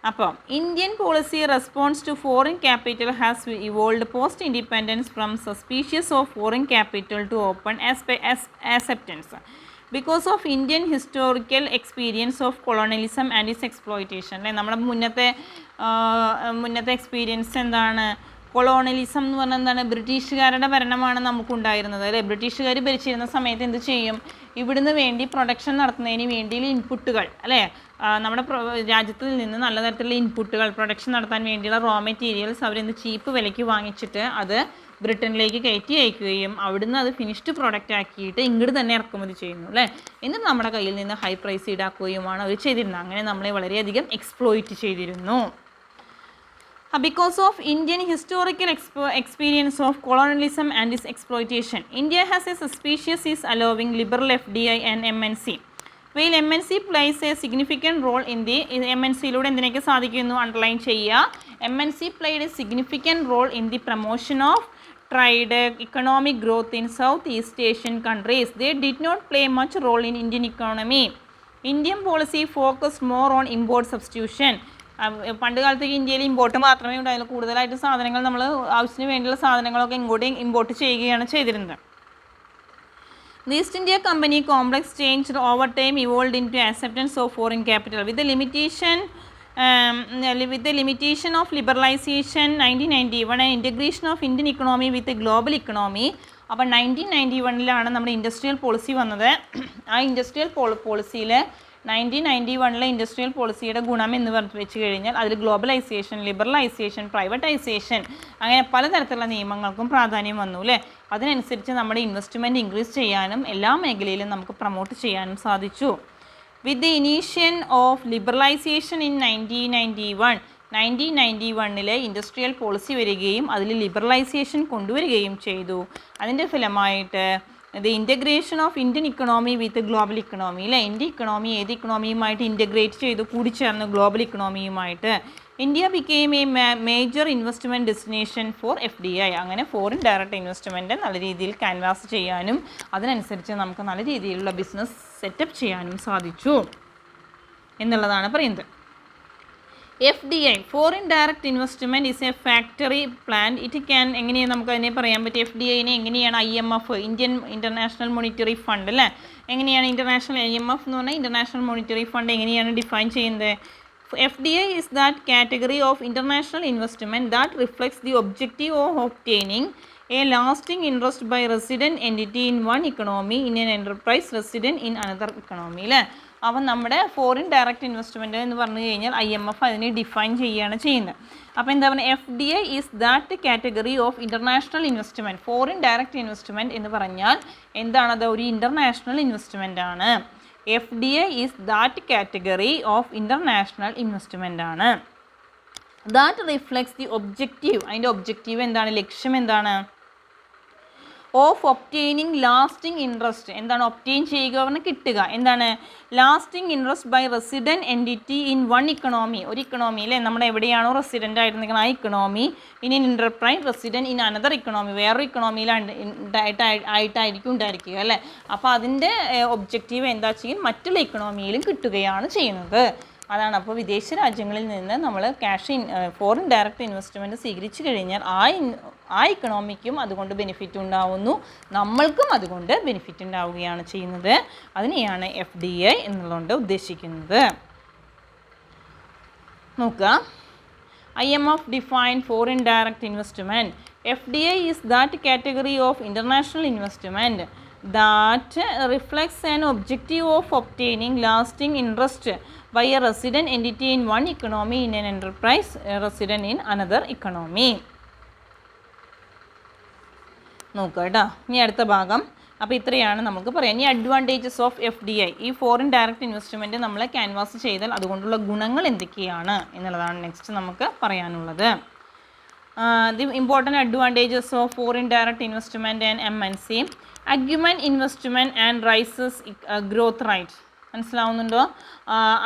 S1: അപ്പോൾ Indian policy response to foreign capital has evolve post independence from suspicious of foreign capital to open acceptance because of Indian historical experience of colonialism and its exploitation. അല്ലേ, നമ്മുടെ മുന്നത്തെ experience എന്താണ്? Colonialism എന്ന് പറഞ്ഞാൽ എന്താണ്? ബ്രിട്ടീഷുകാരുടെ ഭരണമാണ് നമുക്കുണ്ടായിരുന്നത്. അല്ലേ, ബ്രിട്ടീഷുകാർ ഭരിച്ചിരുന്ന സമയത്ത് എന്ത് ചെയ്യും? ഇവിടുന്ന് വേണ്ടി പ്രൊഡക്ഷൻ നടത്തുന്നതിന് വേണ്ടിയുള്ള ഇൻപുട്ടുകൾ, അല്ലേ, നമ്മുടെ രാജ്യത്തിൽ നിന്ന് നല്ല തരത്തിലുള്ള ഇൻപുട്ടുകൾ പ്രൊഡക്ഷൻ നടത്താൻ വേണ്ടിയുള്ള റോ മെറ്റീരിയൽസ് അവരെന്ത് ചീപ്പ് വിലയ്ക്ക് വാങ്ങിച്ചിട്ട് അത് ബ്രിട്ടനിലേക്ക് കയറ്റി അയക്കുകയും അവിടുന്ന് അത് ഫിനിഷ്ഡ് പ്രോഡക്റ്റ് ആക്കിയിട്ട് ഇങ്ങോട്ട് തന്നെ ഇറക്കുമതി ചെയ്യുന്നു. അല്ലേ, എന്നിട്ട് നമ്മുടെ കയ്യിൽ നിന്ന് ഹൈ പ്രൈസ് ഈടാക്കുകയുമാണ് അവർ ചെയ്തിരുന്നത്. അങ്ങനെ നമ്മളെ വളരെയധികം എക്സ്പ്ലോയിറ്റ് ചെയ്തിരുന്നു. Because of Indian historical experience of colonialism and its exploitation, India has a suspicious is allowing liberal FDI and MNC. While MNC plays a significant role in the MNC-ലൂടെ എന്തിനൊക്കെ സാധിക്കുന്നു? Underline ചെയ്യുക. MNC played a significant role in the promotion of trade, economic growth in Southeast Asian countries. They did not play much role in Indian economy. Indian policy focused more on import substitution. പണ്ട് കാലത്തേക്ക് ഇന്ത്യയിൽ import മാത്രമേ ഉണ്ടായുള്ളൂ. കൂടുതലായിട്ട് സാധനങ്ങൾ നമ്മൾ ആവശ്യത്തിന് വേണ്ടിയുള്ള സാധനങ്ങളൊക്കെ ഇങ്ങോട്ട് ഇമ്പോർട്ട് ചെയ്യുകയാണ് ചെയ്തിരുന്നത്. The East India Company complex changed over time, evolved into acceptance of foreign capital. With the limitation of liberalization 1991 and integration of Indian economy with the global economy. അപ്പോൾ 1991 നമ്മുടെ ഇൻഡസ്ട്രിയൽ പോളിസി വന്നത്. ആ industrial പോളിസിയിൽ 1991 industrial പോളിസിയുടെ ഗുണം എന്ന് വെച്ച് കഴിഞ്ഞാൽ അതിൽ ഗ്ലോബലൈസേഷൻ, ലിബറലൈസേഷൻ, പ്രൈവറ്റൈസേഷൻ അങ്ങനെ പലതരത്തിലുള്ള നിയമങ്ങൾക്കും പ്രാധാന്യം വന്നു. അല്ലേ, അതിനനുസരിച്ച് നമ്മുടെ ഇൻവെസ്റ്റ്മെൻറ്റ് ഇൻക്രീസ് ചെയ്യാനും എല്ലാ മേഖലയിലും നമുക്ക് പ്രൊമോട്ട് ചെയ്യാനും സാധിച്ചു. With the initiation of liberalisation in 1991 industrial policy വരികയും അതിൽ ലിബറലൈസേഷൻ കൊണ്ടുവരികയും ചെയ്തു. അതിൻ്റെ ഫലമായിട്ട് the integration of Indian economy with global economy. അല്ലേ, ഇന്ത്യൻ ഇക്കണോമി ഏത് ഇക്കണോമിയുമായിട്ട് ഇൻ്റഗ്രേറ്റ് ചെയ്തു, കൂടിച്ചേർന്ന് ഗ്ലോബൽ ഇക്കണോമിയുമായിട്ട്. India became a major investment destination for FDI. അങ്ങനെ ഫോറിൻ ഡയറക്റ്റ് ഇൻവെസ്റ്റ്മെൻറ്റ് നല്ല രീതിയിൽ ക്യാൻവാസ് ചെയ്യാനും അതിനനുസരിച്ച് നമുക്ക് നല്ല രീതിയിലുള്ള ബിസിനസ് സെറ്റപ്പ് ചെയ്യാനും സാധിച്ചു എന്നുള്ളതാണ് പറയുന്നത്. FDI, foreign direct investment is A factory plan. It can എങ്ങനെയാണ് നമുക്കതിനെ പറയാൻ പറ്റും? FDIനെ എങ്ങനെയാണ് IMF, Indian international monetary fund, അല്ലേ, എങ്ങനെയാണ് ഇൻ്റർനാഷണൽ IMF എന്ന് പറഞ്ഞാൽ ഇൻ്റർനാഷണൽ മോണിറ്ററി ഫണ്ട് എങ്ങനെയാണ് ഡിഫൈൻ ചെയ്യുന്നത്? FDI is that category of international investment that reflects the objective of obtaining a lasting interest by resident entity in one economy in an enterprise resident in another economy. അല്ലേ, അപ്പം നമ്മുടെ foreign direct investment എന്ന് പറഞ്ഞു കഴിഞ്ഞാൽ IMF അതിനെ define ചെയ്യുകയാണ് ചെയ്യുന്നത്. അപ്പോൾ എന്താ പറയുക? FDI is that category of international investment. Foreign direct investment എന്ന് പറഞ്ഞാൽ എന്താണത്? ഒരു ഇൻ്റർനാഷണൽ ഇൻവെസ്റ്റ്മെൻ്റ് ആണ്. FDI is that category of international investment ആണ്. That reflects the objective. അതിൻ്റെ ഒബ്ജക്റ്റീവ് എന്താണ്? ലക്ഷ്യം എന്താണ്? Of obtaining lasting interest. എന്താണ് ഒപ്റ്റെയിൻ ചെയ്യുക? പറഞ്ഞാൽ കിട്ടുക. എന്താണ്? Lasting interest by resident entity in one economy. ഒരു ഇക്കണോമിയിൽ നമ്മൾ എവിടെയാണോ റെസിഡൻ്റ് ആയിരുന്നിരിക്കുന്നത് ആ economy in enterprise resident in another economy, വേറൊരു ഇക്കണോമിയിലായിട്ടായിരിക്കും ഉണ്ടായിരിക്കുക. അല്ലേ, അപ്പോൾ അതിൻ്റെ ഒബ്ജക്റ്റീവ് എന്താ ചെയ്യും? മറ്റുള്ള ഇക്കണോമിയിലും കിട്ടുകയാണ് ചെയ്യുന്നത്. അതാണ്. അപ്പോൾ വിദേശ രാജ്യങ്ങളിൽ നിന്ന് നമ്മൾ ഫോറിൻ ഡയറക്റ്റ് ഇൻവെസ്റ്റ്മെൻറ്റ് സ്വീകരിച്ചു കഴിഞ്ഞാൽ ആ ഇക്കണോമിക്കും അതുകൊണ്ട് ബെനിഫിറ്റ് ഉണ്ടാവുന്നു, നമ്മൾക്കും അതുകൊണ്ട് ബെനിഫിറ്റ് ഉണ്ടാവുകയാണ് ചെയ്യുന്നത്. അതിനെയാണ് FDI എന്നുള്ളതുകൊണ്ട് ഉദ്ദേശിക്കുന്നത്. നോക്കുക, IMF define foreign direct investment. FDI is that category of international investment that reflects an objective of obtaining lasting interest by a resident entity in one economy in an enterprise resident in another economy. നോക്കുക കേട്ടോ, ഇനി അടുത്ത ഭാഗം. അപ്പോൾ ഇത്രയാണ് നമുക്ക് പറയാം. ഇനി അഡ്വാൻറ്റേജസ് ഓഫ് FDI, ഈ ഫോറിൻ ഡയറക്റ്റ് ഇൻവെസ്റ്റ്മെൻറ്റ് നമ്മളെ ക്യാൻവാസ് ചെയ്താൽ അതുകൊണ്ടുള്ള ഗുണങ്ങൾ എന്തൊക്കെയാണ് എന്നുള്ളതാണ് നെക്സ്റ്റ് നമുക്ക് പറയാനുള്ളത്. The important advantages of foreign direct investment and MNC. Augment investment and rises growth rate. മനസ്സിലാവുന്നുണ്ടോ?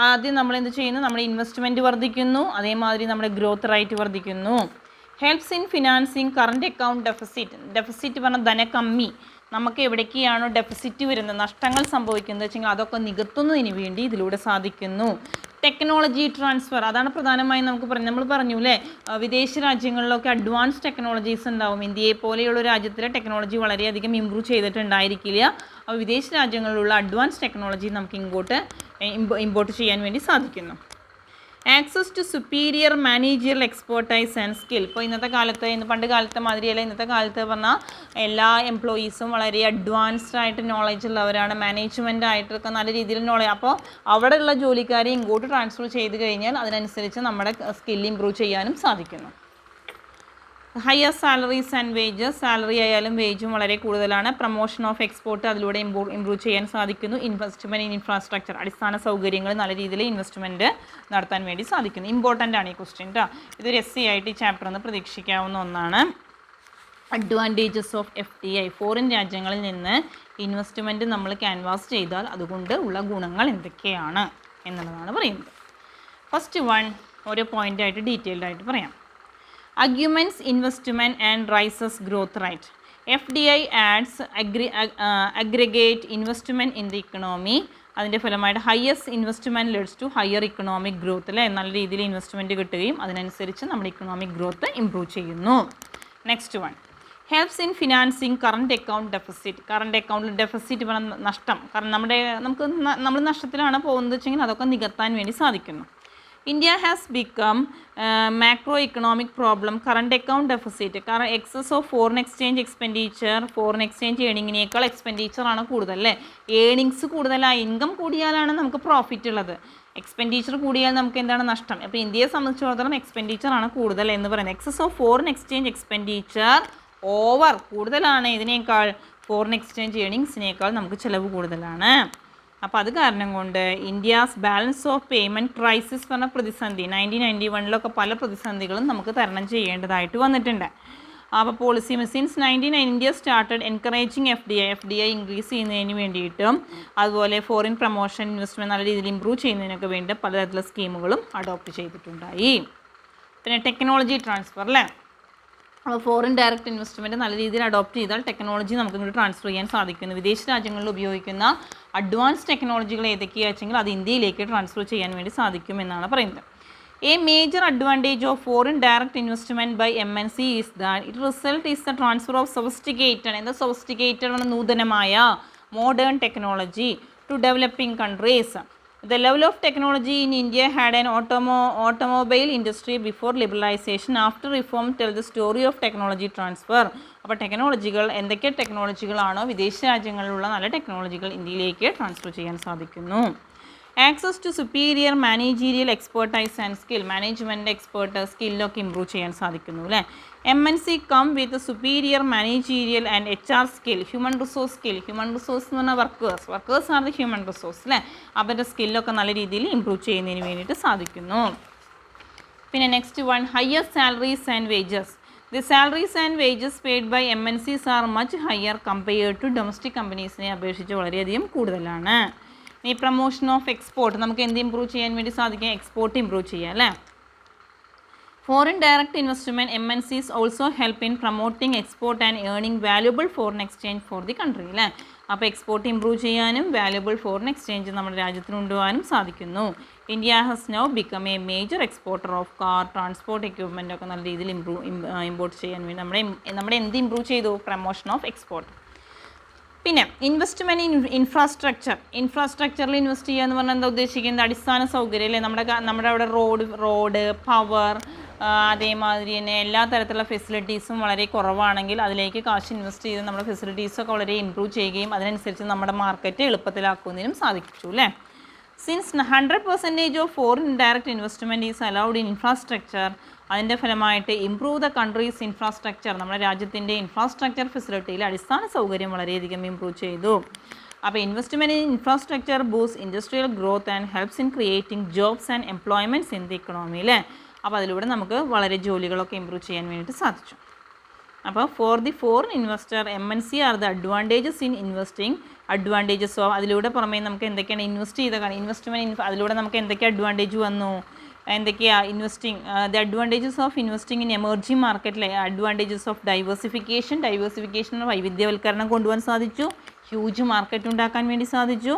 S1: ആദ്യം നമ്മൾ എന്ത് ചെയ്യുന്നു? നമ്മുടെ ഇൻവെസ്റ്റ്മെൻറ്റ് വർദ്ധിക്കുന്നു, അതേമാതിരി നമ്മുടെ ഗ്രോത്ത് റേറ്റ് വർദ്ധിക്കുന്നു. Helps in financing current account deficit. Deficit പറഞ്ഞാൽ ധനക്കമ്മി. നമുക്ക് എവിടേക്കാണോ ഡെഫിസിറ്റ് വരുന്നത്, നഷ്ടങ്ങൾ സംഭവിക്കുന്നത് വെച്ചെങ്കിൽ അതൊക്കെ നികത്തുന്നതിന് വേണ്ടി ഇതിലൂടെ സാധിക്കുന്നു. ടെക്നോളജി ട്രാൻസ്ഫർ, അതാണ് പ്രധാനമായും നമുക്ക് നമ്മൾ പറഞ്ഞു അല്ലേ, വിദേശ രാജ്യങ്ങളിലൊക്കെ അഡ്വാൻസ് ടെക്നോളജീസ് ഉണ്ടാവും. ഇന്ത്യയെ പോലെയുള്ള രാജ്യത്തിലെ ടെക്നോളജി വളരെയധികം ഇമ്പ്രൂവ് ചെയ്തിട്ടുണ്ടായിരിക്കില്ല. അപ്പോൾ വിദേശ രാജ്യങ്ങളിലുള്ള അഡ്വാൻസ് ടെക്നോളജി നമുക്ക് ഇമ്പോർട്ട് ചെയ്യാൻ വേണ്ടി സാധിക്കുന്നു. Access to superior managerial expertise and skill. ഇപ്പോൾ ഇന്നത്തെ കാലത്ത്, പണ്ട് കാലത്തെ മാതിരിയല്ല, ഇന്നത്തെ കാലത്ത് പറഞ്ഞാൽ എല്ലാ എംപ്ലോയീസും വളരെ അഡ്വാൻസ്ഡ് ആയിട്ട് നോളജ് ഉള്ളവരാണ്, മാനേജ്മെൻ്റ് ആയിട്ടൊക്കെ നല്ല രീതിയിൽ നോളജ്. അപ്പോൾ അവിടെയുള്ള ജോലിക്കാരെ ഇങ്ങോട്ട് ട്രാൻസ്ഫർ ചെയ്ത് കഴിഞ്ഞാൽ അതിനനുസരിച്ച് നമ്മുടെ സ്കിൽ ഇമ്പ്രൂവ് ചെയ്യാനും സാധിക്കുന്നു. Higher salaries and wages. Salary ആയാലും വേജും വളരെ കൂടുതലാണ്. പ്രൊമോഷൻ ഓഫ് എക്സ്പോർട്ട്, അതിലൂടെ ഇമ്പ്രൂവ് ചെയ്യാൻ സാധിക്കുന്നു. ഇൻവെസ്റ്റ്മെൻറ്റ് ഇൻ ഇൻഫ്രാസ്ട്രക്ചർ, അടിസ്ഥാന സൗകര്യങ്ങൾ നല്ല രീതിയിൽ ഇൻവെസ്റ്റ്മെൻറ്റ് നടത്താൻ വേണ്ടി സാധിക്കുന്നു. ഇമ്പോർട്ടൻ്റ് ആണ് ഈ ക്വസ്റ്റ്യൻ കേട്ടോ. ഇതൊരു SC ആയിട്ട് ഈ ചാപ്റ്ററിൽ നിന്ന് പ്രതീക്ഷിക്കാവുന്ന ഒന്നാണ്. Advantages of FDI. ഫോറിൻ രാജ്യങ്ങളിൽ നിന്ന് ഇൻവെസ്റ്റ്മെൻറ്റ് നമ്മൾ ക്യാൻവാസ് ചെയ്താൽ അതുകൊണ്ട് ഉള്ള ഗുണങ്ങൾ എന്തൊക്കെയാണ് എന്നുള്ളതാണ് പറയുന്നത്. ഫസ്റ്റ് വൺ ഓരോ പോയിൻ്റായിട്ട് ഡീറ്റെയിൽഡ് ആയിട്ട് പറയാം. Augments investment and rises growth rate. FDI adds aggregate investment in the economy. അതിൻ്റെ ഫലമായിട്ട് highest investment leads to higher economic growth അല്ലേ, നല്ല രീതിയിൽ ഇൻവെസ്റ്റ്മെൻറ്റ് കിട്ടുകയും അതിനനുസരിച്ച് നമ്മുടെ ഇക്കണോമിക് ഗ്രോത്ത് ഇമ്പ്രൂവ് ചെയ്യുന്നു. Next one, helps in financing current account deficit. Current അക്കൗണ്ടിൽ ഡെഫിസിറ്റ് പറഞ്ഞാൽ നഷ്ടം, കാരണം നമ്മൾ നഷ്ടത്തിലാണ് പോകുന്നത് വെച്ചെങ്കിൽ അതൊക്കെ നികത്താൻ വേണ്ടി സാധിക്കുന്നു. India has become macroeconomic problem, current account deficit, കാരണം excess of foreign exchange expenditure, foreign exchange ഏണിങ്ങിനേക്കാൾ എക്സ്പെൻഡിച്ചർ ആണ് കൂടുതൽ അല്ലേ. ഏണിങ്സ് കൂടുതലായി, ഇൻകം കൂടിയാലാണ് നമുക്ക് പ്രോഫിറ്റ് ഉള്ളത്. എക്സ്പെൻഡിച്ചർ കൂടിയാൽ നമുക്ക് എന്താണ് നഷ്ടം. അപ്പോൾ ഇന്ത്യയെ സംബന്ധിച്ചിടത്തോളം എക്സ്പെൻഡിച്ചർ ആണ് കൂടുതൽ എന്ന് പറയുന്നത്. Excess of foreign exchange expenditure over കൂടുതലാണ് ഇതിനേക്കാൾ, ഫോറിൻ എക്സ്ചേഞ്ച് ഏണിങ്സിനേക്കാൾ നമുക്ക് ചിലവ് കൂടുതലാണ്. അപ്പോൾ അത് കാരണം കൊണ്ട് India's balance of payment crisis പറഞ്ഞ പ്രതിസന്ധി 1991 പല പ്രതിസന്ധികളും നമുക്ക് തരണം ചെയ്യേണ്ടതായിട്ട് വന്നിട്ടുണ്ട്. അപ്പോൾ policy since 1999 India started encouraging FDI increase ചെയ്യുന്നതിന് വേണ്ടിയിട്ടും അതുപോലെ ഫോറിൻ പ്രൊമോഷൻ ഇൻവെസ്റ്റ്മെൻറ്റ് നല്ല രീതിയിൽ ഇമ്പ്രൂവ് ചെയ്യുന്നതിനൊക്കെ വേണ്ടി പലതരത്തിലുള്ള സ്കീമുകളും അഡോപ്റ്റ് ചെയ്തിട്ടുണ്ടായി. പിന്നെ ടെക്നോളജി ട്രാൻസ്ഫർ അല്ലേ, അപ്പോൾ ഫോറിൻ ഡയറക്റ്റ് ഇൻവെസ്റ്റ്മെൻറ്റ് നല്ല രീതിയിൽ അഡോപ്റ്റ് ചെയ്താൽ ടെക്നോളജി നമുക്ക് ഇങ്ങോട്ട് ട്രാൻസ്ഫർ ചെയ്യാൻ സാധിക്കുന്നു. വിദേശ രാജ്യങ്ങളിൽ ഉപയോഗിക്കുന്ന അഡ്വാൻസ് ടെക്നോളജികൾ ഏതൊക്കെയാണെന്ന് വെച്ചെങ്കിൽ അത് ഇന്ത്യയിലേക്ക് ട്രാൻസ്ഫർ ചെയ്യാൻ വേണ്ടി സാധിക്കും എന്നാണ് പറയുന്നത്. A major advantage of foreign direct investment by MNC is that it result is the transfer of sophisticated നൂതനമായ modern technology to developing countries. The level of technology in India had an automobile industry before liberalization. After reform, tell the story of technology transfer. അപ്പോൾ ടെക്നോളജികൾ എന്തൊക്കെ ടെക്നോളജികളാണോ വിദേശ രാജ്യങ്ങളിലുള്ള നല്ല ടെക്നോളജികൾ ഇന്ത്യയിലേക്ക് transfer ചെയ്യാൻ സാധിക്കുന്നു. Access to superior managerial expertise and skill. Management expert സ്കില്ലൊക്കെ ഇമ്പ്രൂവ് ചെയ്യാൻ സാധിക്കുന്നു അല്ലേ. MNC come with superior managerial and HR skill. Human resource skill, human resource എന്ന് പറഞ്ഞാൽ വർക്കേഴ്സ് ആണ് ഹ്യൂമൻ റിസോഴ്സ് അല്ലേ. അവരുടെ സ്കില്ലൊക്കെ നല്ല രീതിയിൽ ഇമ്പ്രൂവ് ചെയ്യുന്നതിന് വേണ്ടിയിട്ട് സാധിക്കുന്നു. പിന്നെ next one, higher salaries and wages. The salaries and wages paid by MNCs are much higher compared to domestic കമ്പനീസിനെ അപേക്ഷിച്ച് വളരെയധികം കൂടുതലാണ്. ഈ പ്രൊമോഷൻ ഓഫ് എക്സ്പോർട്ട്, നമുക്ക് എന്ത് ഇമ്പ്രൂവ് ചെയ്യാൻ വേണ്ടി സാധിക്കും, എക്സ്പോർട്ട് ഇമ്പ്രൂവ് ചെയ്യാം അല്ലേ. Foreign direct investment MNCs also help in promoting export and earning valuable foreign exchange for the country അല്ലേ. അപ്പോൾ എക്സ്പോർട്ട് ഇമ്പ്രൂവ് ചെയ്യാനും വാല്യുബിൾ ഫോറിൻ എക്സ്ചേഞ്ച് നമ്മുടെ രാജ്യത്തിന് കൊണ്ടുപോകാനും സാധിക്കുന്നു. India has now become A major exporter of car, transport equipment ഒക്കെ നല്ല രീതിയിൽ ഇമ്പോർട്ട് ചെയ്യാൻ വേണ്ടി നമ്മുടെ എന്ത് ഇമ്പ്രൂവ് ചെയ്തു, പ്രൊമോഷൻ ഓഫ് എക്സ്പോർട്ട്. പിന്നെ ഇൻവെസ്റ്റ്മെൻറ്റ് ഇൻ ഇൻഫ്രാസ്ട്രക്ചറിൽ ഇൻവെസ്റ്റ് ചെയ്യുക എന്ന് പറഞ്ഞാൽ എന്താ ഉദ്ദേശിക്കുന്നത്, അടിസ്ഥാന സൗകര്യം അല്ലേ. നമ്മുടെ അവിടെ റോഡ് പവർ അതേമാതിരി തന്നെ എല്ലാ തരത്തിലുള്ള ഫെസിലിറ്റീസും വളരെ കുറവാണെങ്കിൽ അതിലേക്ക് കാശ് ഇൻവെസ്റ്റ് ചെയ്ത് നമ്മുടെ ഫെസിലിറ്റീസൊക്കെ വളരെ ഇമ്പ്രൂവ് ചെയ്യുകയും അതിനനുസരിച്ച് നമ്മുടെ മാർക്കറ്റ് എളുപ്പത്തിലാക്കുന്നതിനും സാധിച്ചു അല്ലേ. Since 100% of foreign direct investment is allowed in infrastructure, അതിൻ്റെ ഫലമായിട്ട് ഇംപ്രൂവ് ദ കൺട്രീസ് ഇൻഫ്രാസ്ട്രക്ചർ, നമ്മുടെ രാജ്യത്തിൻ്റെ ഇൻഫ്രാസ്ട്രക്ചർ ഫെസിലിറ്റിയിൽ അടിസ്ഥാന സൗകര്യം വളരെയധികം ഇമ്പ്രൂവ് ചെയ്തു. അപ്പോൾ investment in infrastructure boost industrial growth and helps in creating jobs and employments in the economy അല്ലേ. അപ്പോൾ അതിലൂടെ നമുക്ക് വളരെ ജോലികളൊക്കെ ഇമ്പ്രൂവ് ചെയ്യാൻ വേണ്ടിയിട്ട് സാധിച്ചു. അപ്പോൾ for the foreign investor MNC are the advantages in investing. Advantages of അതിലൂടെ പുറമേ നമുക്ക് എന്തൊക്കെയാണ് ഇൻവെസ്റ്റ് ചെയ്ത ഇൻവെസ്റ്റ്മെൻറ്റ് അതിലൂടെ നമുക്ക് എന്തൊക്കെ അഡ്വാൻറ്റേജ് വന്നു, എന്തൊക്കെയാണ് investing the advantages of investing in emerging മാർക്കറ്റിലെ അഡ്വാൻറ്റേജസ് ഓഫ് ഡൈവേഴ്സിഫിക്കേഷൻ വൈവിധ്യവൽക്കരണം കൊണ്ടുപോകാൻ സാധിച്ചു, ഹ്യൂജ് മാർക്കറ്റ് ഉണ്ടാക്കാൻ വേണ്ടി സാധിച്ചു,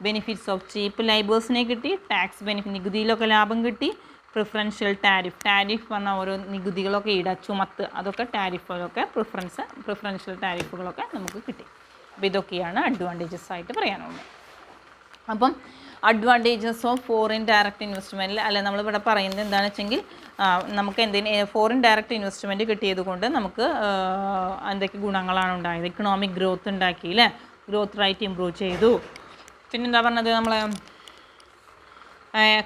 S1: ബെനിഫിറ്റ്സ് ഓഫ് ചീപ്പ് ലേബേഴ്സിനെ കിട്ടി, ടാക്സ് ബെനിഫിറ്റ് നികുതിയിലൊക്കെ ലാഭം കിട്ടി, പ്രിഫറൻഷ്യൽ ടാരിഫ് പറഞ്ഞ ഓരോ നികുതികളൊക്കെ ചുമത്ത് അതൊക്കെ ടാരിഫുകളൊക്കെ പ്രിഫറൻഷ്യൽ ടാരിഫുകളൊക്കെ നമുക്ക് കിട്ടി. അപ്പോൾ ഇതൊക്കെയാണ് അഡ്വാൻറ്റേജസ് ആയിട്ട് പറയാനുള്ളത്. അപ്പം അഡ്വാൻറ്റേജസ് ഓഫ് ഫോറിൻ ഡയറക്റ്റ് ഇൻവെസ്റ്റ്മെൻറ്റിൽ അല്ല നമ്മളിവിടെ പറയുന്നത് എന്താണെന്ന് വെച്ചെങ്കിൽ നമുക്ക് ഫോറിൻ ഡയറക്റ്റ് ഇൻവെസ്റ്റ്മെൻറ്റ് കിട്ടിയത് കൊണ്ട് നമുക്ക് എന്തൊക്കെ ഗുണങ്ങളാണ് ഉണ്ടായത്. ഇക്കണോമിക് ഗ്രോത്ത് ഉണ്ടാക്കി അല്ലേ, ഗ്രോത്ത് റേറ്റ് ഇമ്പ്രൂവ് ചെയ്തു. പിന്നെന്താ പറഞ്ഞത് നമ്മൾ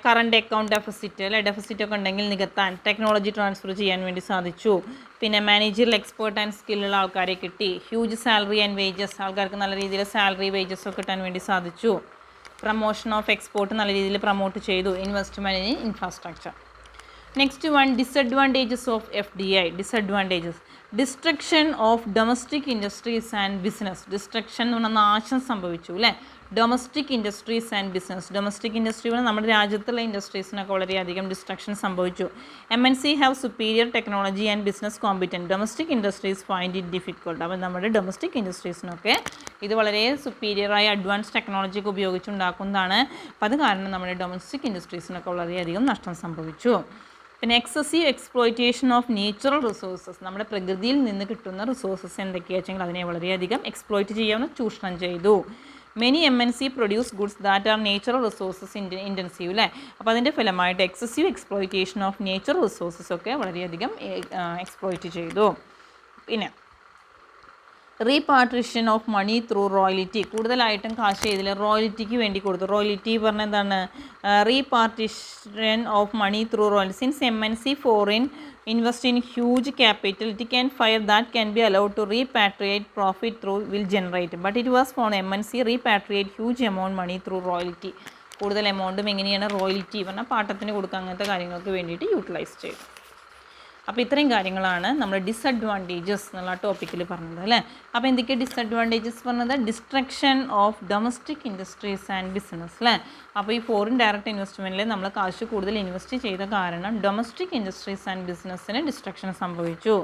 S1: കറണ്ട് അക്കൗണ്ട് ഡെഫിസിറ്റ് ഒക്കെ ഉണ്ടെങ്കിൽ നികത്താൻ ടെക്നോളജി ട്രാൻസ്ഫർ ചെയ്യാൻ വേണ്ടി സാധിച്ചു. പിന്നെ മാനേജറിയൽ എക്സ്പേർട്ട് ആൻഡ് സ്കില്ലുള്ള ആൾക്കാരെ കിട്ടി. ഹ്യൂജ് സാലറി ആൻഡ് വേജസ് ആൾക്കാർക്ക് നല്ല രീതിയിൽ സാലറി വേജസ് ഒക്കെ കിട്ടാൻ വേണ്ടി സാധിച്ചു. പ്രൊമോഷൻ ഓഫ് എക്സ്പോർട്ട് നല്ല രീതിയിൽ പ്രൊമോട്ട് ചെയ്തു. Investment in infrastructure. Next one disadvantages of FDI. Destruction of domestic industries and business. Destruction എന്ന് പറഞ്ഞാൽ നാശം സംഭവിച്ചു അല്ലേ. Domestic industries and business. Domestic industry നമ്മുടെ രാജ്യത്തുള്ള ഇൻഡസ്ട്രീസിനൊക്കെ വളരെയധികം ഡിസ്ട്രക്ഷൻ സംഭവിച്ചു. MNC have superior technology and business competent. Domestic industries find it difficult. അപ്പോൾ നമ്മുടെ ഡൊമസ്റ്റിക് ഇൻഡസ്ട്രീസിനൊക്കെ ഇത് വളരെ സുപ്പീരിയറായ അഡ്വാൻസ് ടെക്നോളജി ഒക്കെ ഉപയോഗിച്ചുണ്ടാക്കുന്നതാണ്. അപ്പോൾ അത് കാരണം നമ്മുടെ ഡൊമസ്റ്റിക് ഇൻഡസ്ട്രീസിനൊക്കെ വളരെയധികം നഷ്ടം സംഭവിച്ചു. പിന്നെ excessive exploitation of natural resources. നമ്മുടെ പ്രകൃതിയിൽ നിന്ന് കിട്ടുന്ന റിസോഴ്സസ് എന്തൊക്കെയാണെന്ന് വെച്ചെങ്കിൽ അതിനെ വളരെയധികം എക്സ്പ്ലോയിറ്റ് ചെയ്യാവുന്ന ചൂഷണം ചെയ്തു. Many MNC produce goods that are natural resources intensive അല്ലേ. അപ്പോൾ അതിൻ്റെ ഫലമായിട്ട് excessive exploitation of natural resources ഒക്കെ വളരെയധികം എക്സ്പ്ലോയിറ്റ് ചെയ്തു. പിന്നെ repatriation of money through royalty. കൂടുതലായിട്ടും കാശ് ചെയ്തിൽ റോയൽറ്റിക്ക് വേണ്ടി കൊടുത്തു. റോയൽറ്റി പറഞ്ഞാൽ എന്താണ്? Repartition of money through royalty. Since MNC foreign invest in huge capital, it can fire that can be allowed to repatriate profit through will generate. But it was found MNC repatriate huge amount money through royalty. കൂടുതൽ എമൗണ്ടും എങ്ങനെയാണ് royalty പറഞ്ഞാൽ പാട്ടത്തിന് കൊടുക്കുക അങ്ങനത്തെ കാര്യങ്ങൾക്ക് വേണ്ടിയിട്ട് utilise ചെയ്തു. അപ്പോൾ ഇത്രയും കാര്യങ്ങളാണ് നമ്മൾ ഡിസഡ്വാൻറ്റേജസ് എന്നുള്ള ടോപ്പിക്കിൽ പറഞ്ഞത് അല്ലേ. അപ്പോൾ എന്തൊക്കെ ഡിസഡ്വാൻറ്റേജസ് പറഞ്ഞത്? Destruction of domestic industries and business അല്ലേ. അപ്പോൾ ഈ ഫോറിൻ ഡയറക്റ്റ് ഇൻവെസ്റ്റ്മെൻറ്റിൽ നമ്മൾ കാശ് കൂടുതൽ ഇൻവെസ്റ്റ് ചെയ്ത കാരണം ഡൊമസ്റ്റിക് ഇൻഡസ്ട്രീസ് ആൻഡ് ബിസിനസ്സിന് ഡിസ്ട്രക്ഷൻ സംഭവിച്ചു.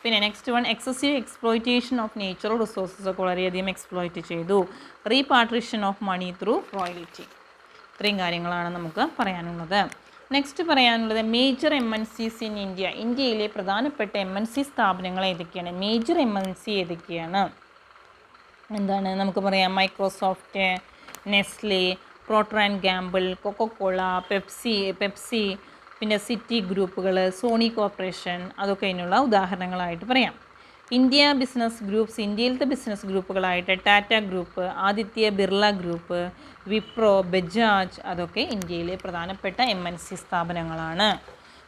S1: പിന്നെ next one excessive exploitation of natural resources ഒക്കെ വളരെയധികം എക്സ്പ്ലോയിറ്റ് ചെയ്തു. റീപാട്രിഷൻ ഓഫ് മണി ത്രൂ റോയൽറ്റി. ഇത്രയും കാര്യങ്ങളാണ് നമുക്ക് പറയാനുള്ളത്. നെക്സ്റ്റ് പറയാനുള്ളത് മേജർ MNCs ഇൻ ഇന്ത്യ. ഇന്ത്യയിലെ പ്രധാനപ്പെട്ട MNC സ്ഥാപനങ്ങൾ ഏതൊക്കെയാണ്? മേജർ MNC ഏതൊക്കെയാണ്? എന്താണ് നമുക്ക് പറയാം? Microsoft, Nestle, Procter and Gamble, Coca Cola, Pepsi, പിന്നെ സിറ്റി ഗ്രൂപ്പുകൾ, സോണി കോർപ്പറേഷൻ, അതൊക്കെ ഇതിനുള്ള ഉദാഹരണങ്ങളായിട്ട് പറയാം. India business groups. ഇന്ത്യയിലത്തെ ബിസിനസ് ഗ്രൂപ്പുകളായിട്ട് ടാറ്റ ഗ്രൂപ്പ്, ആദിത്യ ബിർള ഗ്രൂപ്പ്, വിപ്രോ, ബജാജ്, അതൊക്കെ ഇന്ത്യയിലെ പ്രധാനപ്പെട്ട MNC സ്ഥാപനങ്ങളാണ്.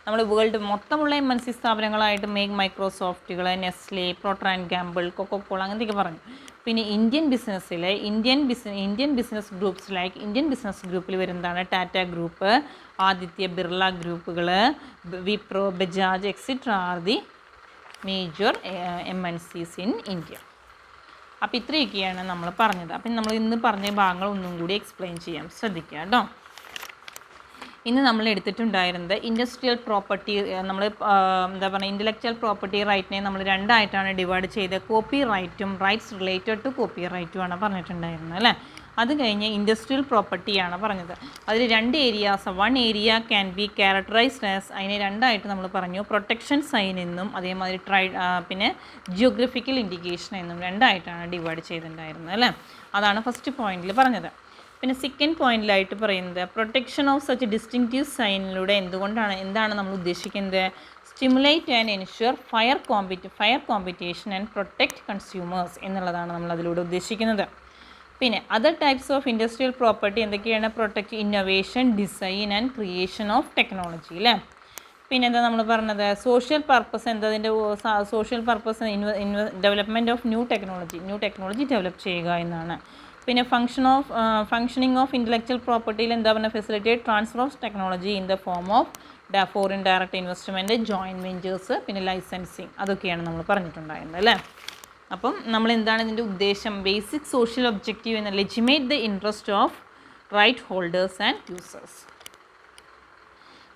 S1: നമ്മൾ വേൾഡ് മൊത്തമുള്ള MNC സ്ഥാപനങ്ങളായിട്ട് മൈക്രോസോഫ്റ്റുകൾ, Nestle, Procter and Gamble, Coca Cola അങ്ങനെയൊക്കെ പറഞ്ഞു. പിന്നെ ഇന്ത്യൻ ബിസിനസ്സിലെ Indian business groups like Indian business ഗ്രൂപ്പിൽ വരുന്നതാണ് ടാറ്റ ഗ്രൂപ്പ്, ആദിത്യ ബിർള ഗ്രൂപ്പുകൾ, Wipro, Bajaj etcetera are the major MNCs in India. അപ്പോൾ ഇത്രയൊക്കെയാണ് നമ്മൾ പറഞ്ഞത്. അപ്പം നമ്മൾ ഇന്ന് പറഞ്ഞ ഭാഗങ്ങൾ ഒന്നും കൂടി എക്സ്പ്ലെയിൻ ചെയ്യാം, ശ്രദ്ധിക്കുക കേട്ടോ. ഇന്ന് നമ്മൾ എടുത്തിട്ടുണ്ടായിരുന്നത് ഇൻഡസ്ട്രിയൽ പ്രോപ്പർട്ടി. നമ്മൾ എന്താ പറയുക, ഇൻ്റലക്ച്വൽ പ്രോപ്പർട്ടി റൈറ്റിനെ നമ്മൾ രണ്ടായിട്ടാണ് ഡിവൈഡ് ചെയ്തത്. കോപ്പി റൈറ്റും റൈറ്റ്സ് റിലേറ്റഡ് ടു കോപ്പി റൈറ്റുമാണ് പറഞ്ഞിട്ടുണ്ടായിരുന്നത് അല്ലേ. അത് കഴിഞ്ഞ് ഇൻഡസ്ട്രിയൽ പ്രോപ്പർട്ടിയാണ് പറഞ്ഞത്. അതിൽ രണ്ട് areas, one area can be characterised as, അതിനെ രണ്ടായിട്ട് നമ്മൾ പറഞ്ഞു. പ്രൊട്ടക്ഷൻ സൈൻ എന്നും അതേമാതിരി പിന്നെ ജിയോഗ്രഫിക്കൽ ഇൻഡിക്കേഷൻ എന്നും രണ്ടായിട്ടാണ് ഡിവൈഡ് ചെയ്തിട്ടുണ്ടായിരുന്നത് അല്ലേ. അതാണ് ഫസ്റ്റ് പോയിന്റിൽ പറഞ്ഞത്. പിന്നെ സെക്കൻഡ് പോയിന്റിലായിട്ട് പറയുന്നത് പ്രൊട്ടക്ഷൻ ഓഫ് സച്ച് ഡിസ്റ്റിങ്റ്റീവ് സൈനിലൂടെ എന്താണ് നമ്മൾ ഉദ്ദേശിക്കുന്നത്? Stimulate and ensure fair competition and protect consumers എന്നുള്ളതാണ് നമ്മൾ അതിലൂടെ ഉദ്ദേശിക്കുന്നത്. പിന്നെ other types of industrial property എന്തൊക്കെയാണ്? Protect innovation, design and creation of technology അല്ലേ. പിന്നെ എന്താ നമ്മൾ പറഞ്ഞത്? Social purpose. എന്തതിൻ്റെ social purpose? Development of new technology develop ചെയ്യുക എന്നാണ്. പിന്നെ ഫങ്ഷനിങ് ഓഫ് ഇൻ്റലക്ച്വൽ പ്രോപ്പർട്ടിയിൽ എന്താ പറഞ്ഞാൽ? Facilitate transfer of technology in the form of foreign direct investment, joint ventures, പിന്നെ ലൈസൻസിങ്, അതൊക്കെയാണ് നമ്മൾ പറഞ്ഞിട്ടുണ്ടായിരുന്നത് അല്ലേ. അപ്പം നമ്മൾ എന്താണ് ഇതിൻ്റെ ഉദ്ദേശം? ബേസിക് സോഷ്യൽ ഒബ്ജക്റ്റീവ് എന്ന legitimate the interest of right holders and users.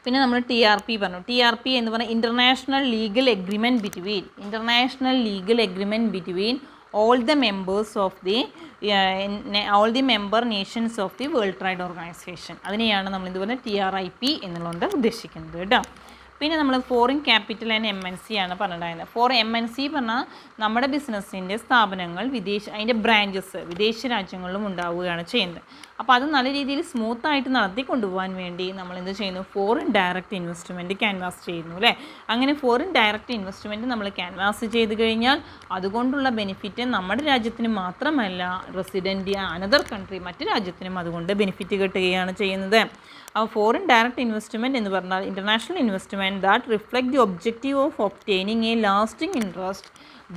S1: പിന്നെ നമ്മൾ TRP പറഞ്ഞു. TRP എന്ന് പറഞ്ഞാൽ international legal agreement between all the member nations of the World Trade Organization. അതിനെയാണ് നമ്മൾ ഇതുപോലെ TRIP എന്നുള്ളത് ഉദ്ദേശിക്കുന്നത് കേട്ടോ. പിന്നെ നമ്മൾ ഫോറിൻ ക്യാപിറ്റൽ ആൻഡ് MNC ആണ് പറഞ്ഞിട്ടുണ്ടായിരുന്നത്. MNC പറഞ്ഞാൽ നമ്മുടെ ബിസിനസ്സിൻ്റെ സ്ഥാപനങ്ങൾ അതിൻ്റെ ബ്രാഞ്ചസ് വിദേശ രാജ്യങ്ങളിലും ഉണ്ടാവുകയാണ് ചെയ്യുന്നത്. അപ്പോൾ അത് നല്ല രീതിയിൽ സ്മൂത്തായിട്ട് നടത്തിക്കൊണ്ടുപോകാൻ വേണ്ടി നമ്മൾ എന്ത് ചെയ്യുന്നു? ഫോറിൻ ഡയറക്റ്റ് ഇൻവെസ്റ്റ്മെൻറ്റ് ക്യാൻവാസ് ചെയ്യുന്നു അല്ലേ. അങ്ങനെ ഫോറിൻ ഡയറക്റ്റ് ഇൻവെസ്റ്റ്മെൻറ്റ് നമ്മൾ ക്യാൻവാസ് ചെയ്ത് കഴിഞ്ഞാൽ അതുകൊണ്ടുള്ള ബെനിഫിറ്റ് നമ്മുടെ രാജ്യത്തിന് മാത്രമല്ല, റെസിഡൻറ്റ് അനദർ കൺട്രി മറ്റ് രാജ്യത്തിനും അതുകൊണ്ട് ബെനിഫിറ്റ് കിട്ടുകയാണ് ചെയ്യുന്നത്. അപ്പോൾ ഫോറിൻ ഡയറക്റ്റ് ഇൻവെസ്റ്റ്മെൻറ്റ് എന്ന് പറഞ്ഞാൽ international investment that reflect the objective of obtaining a lasting interest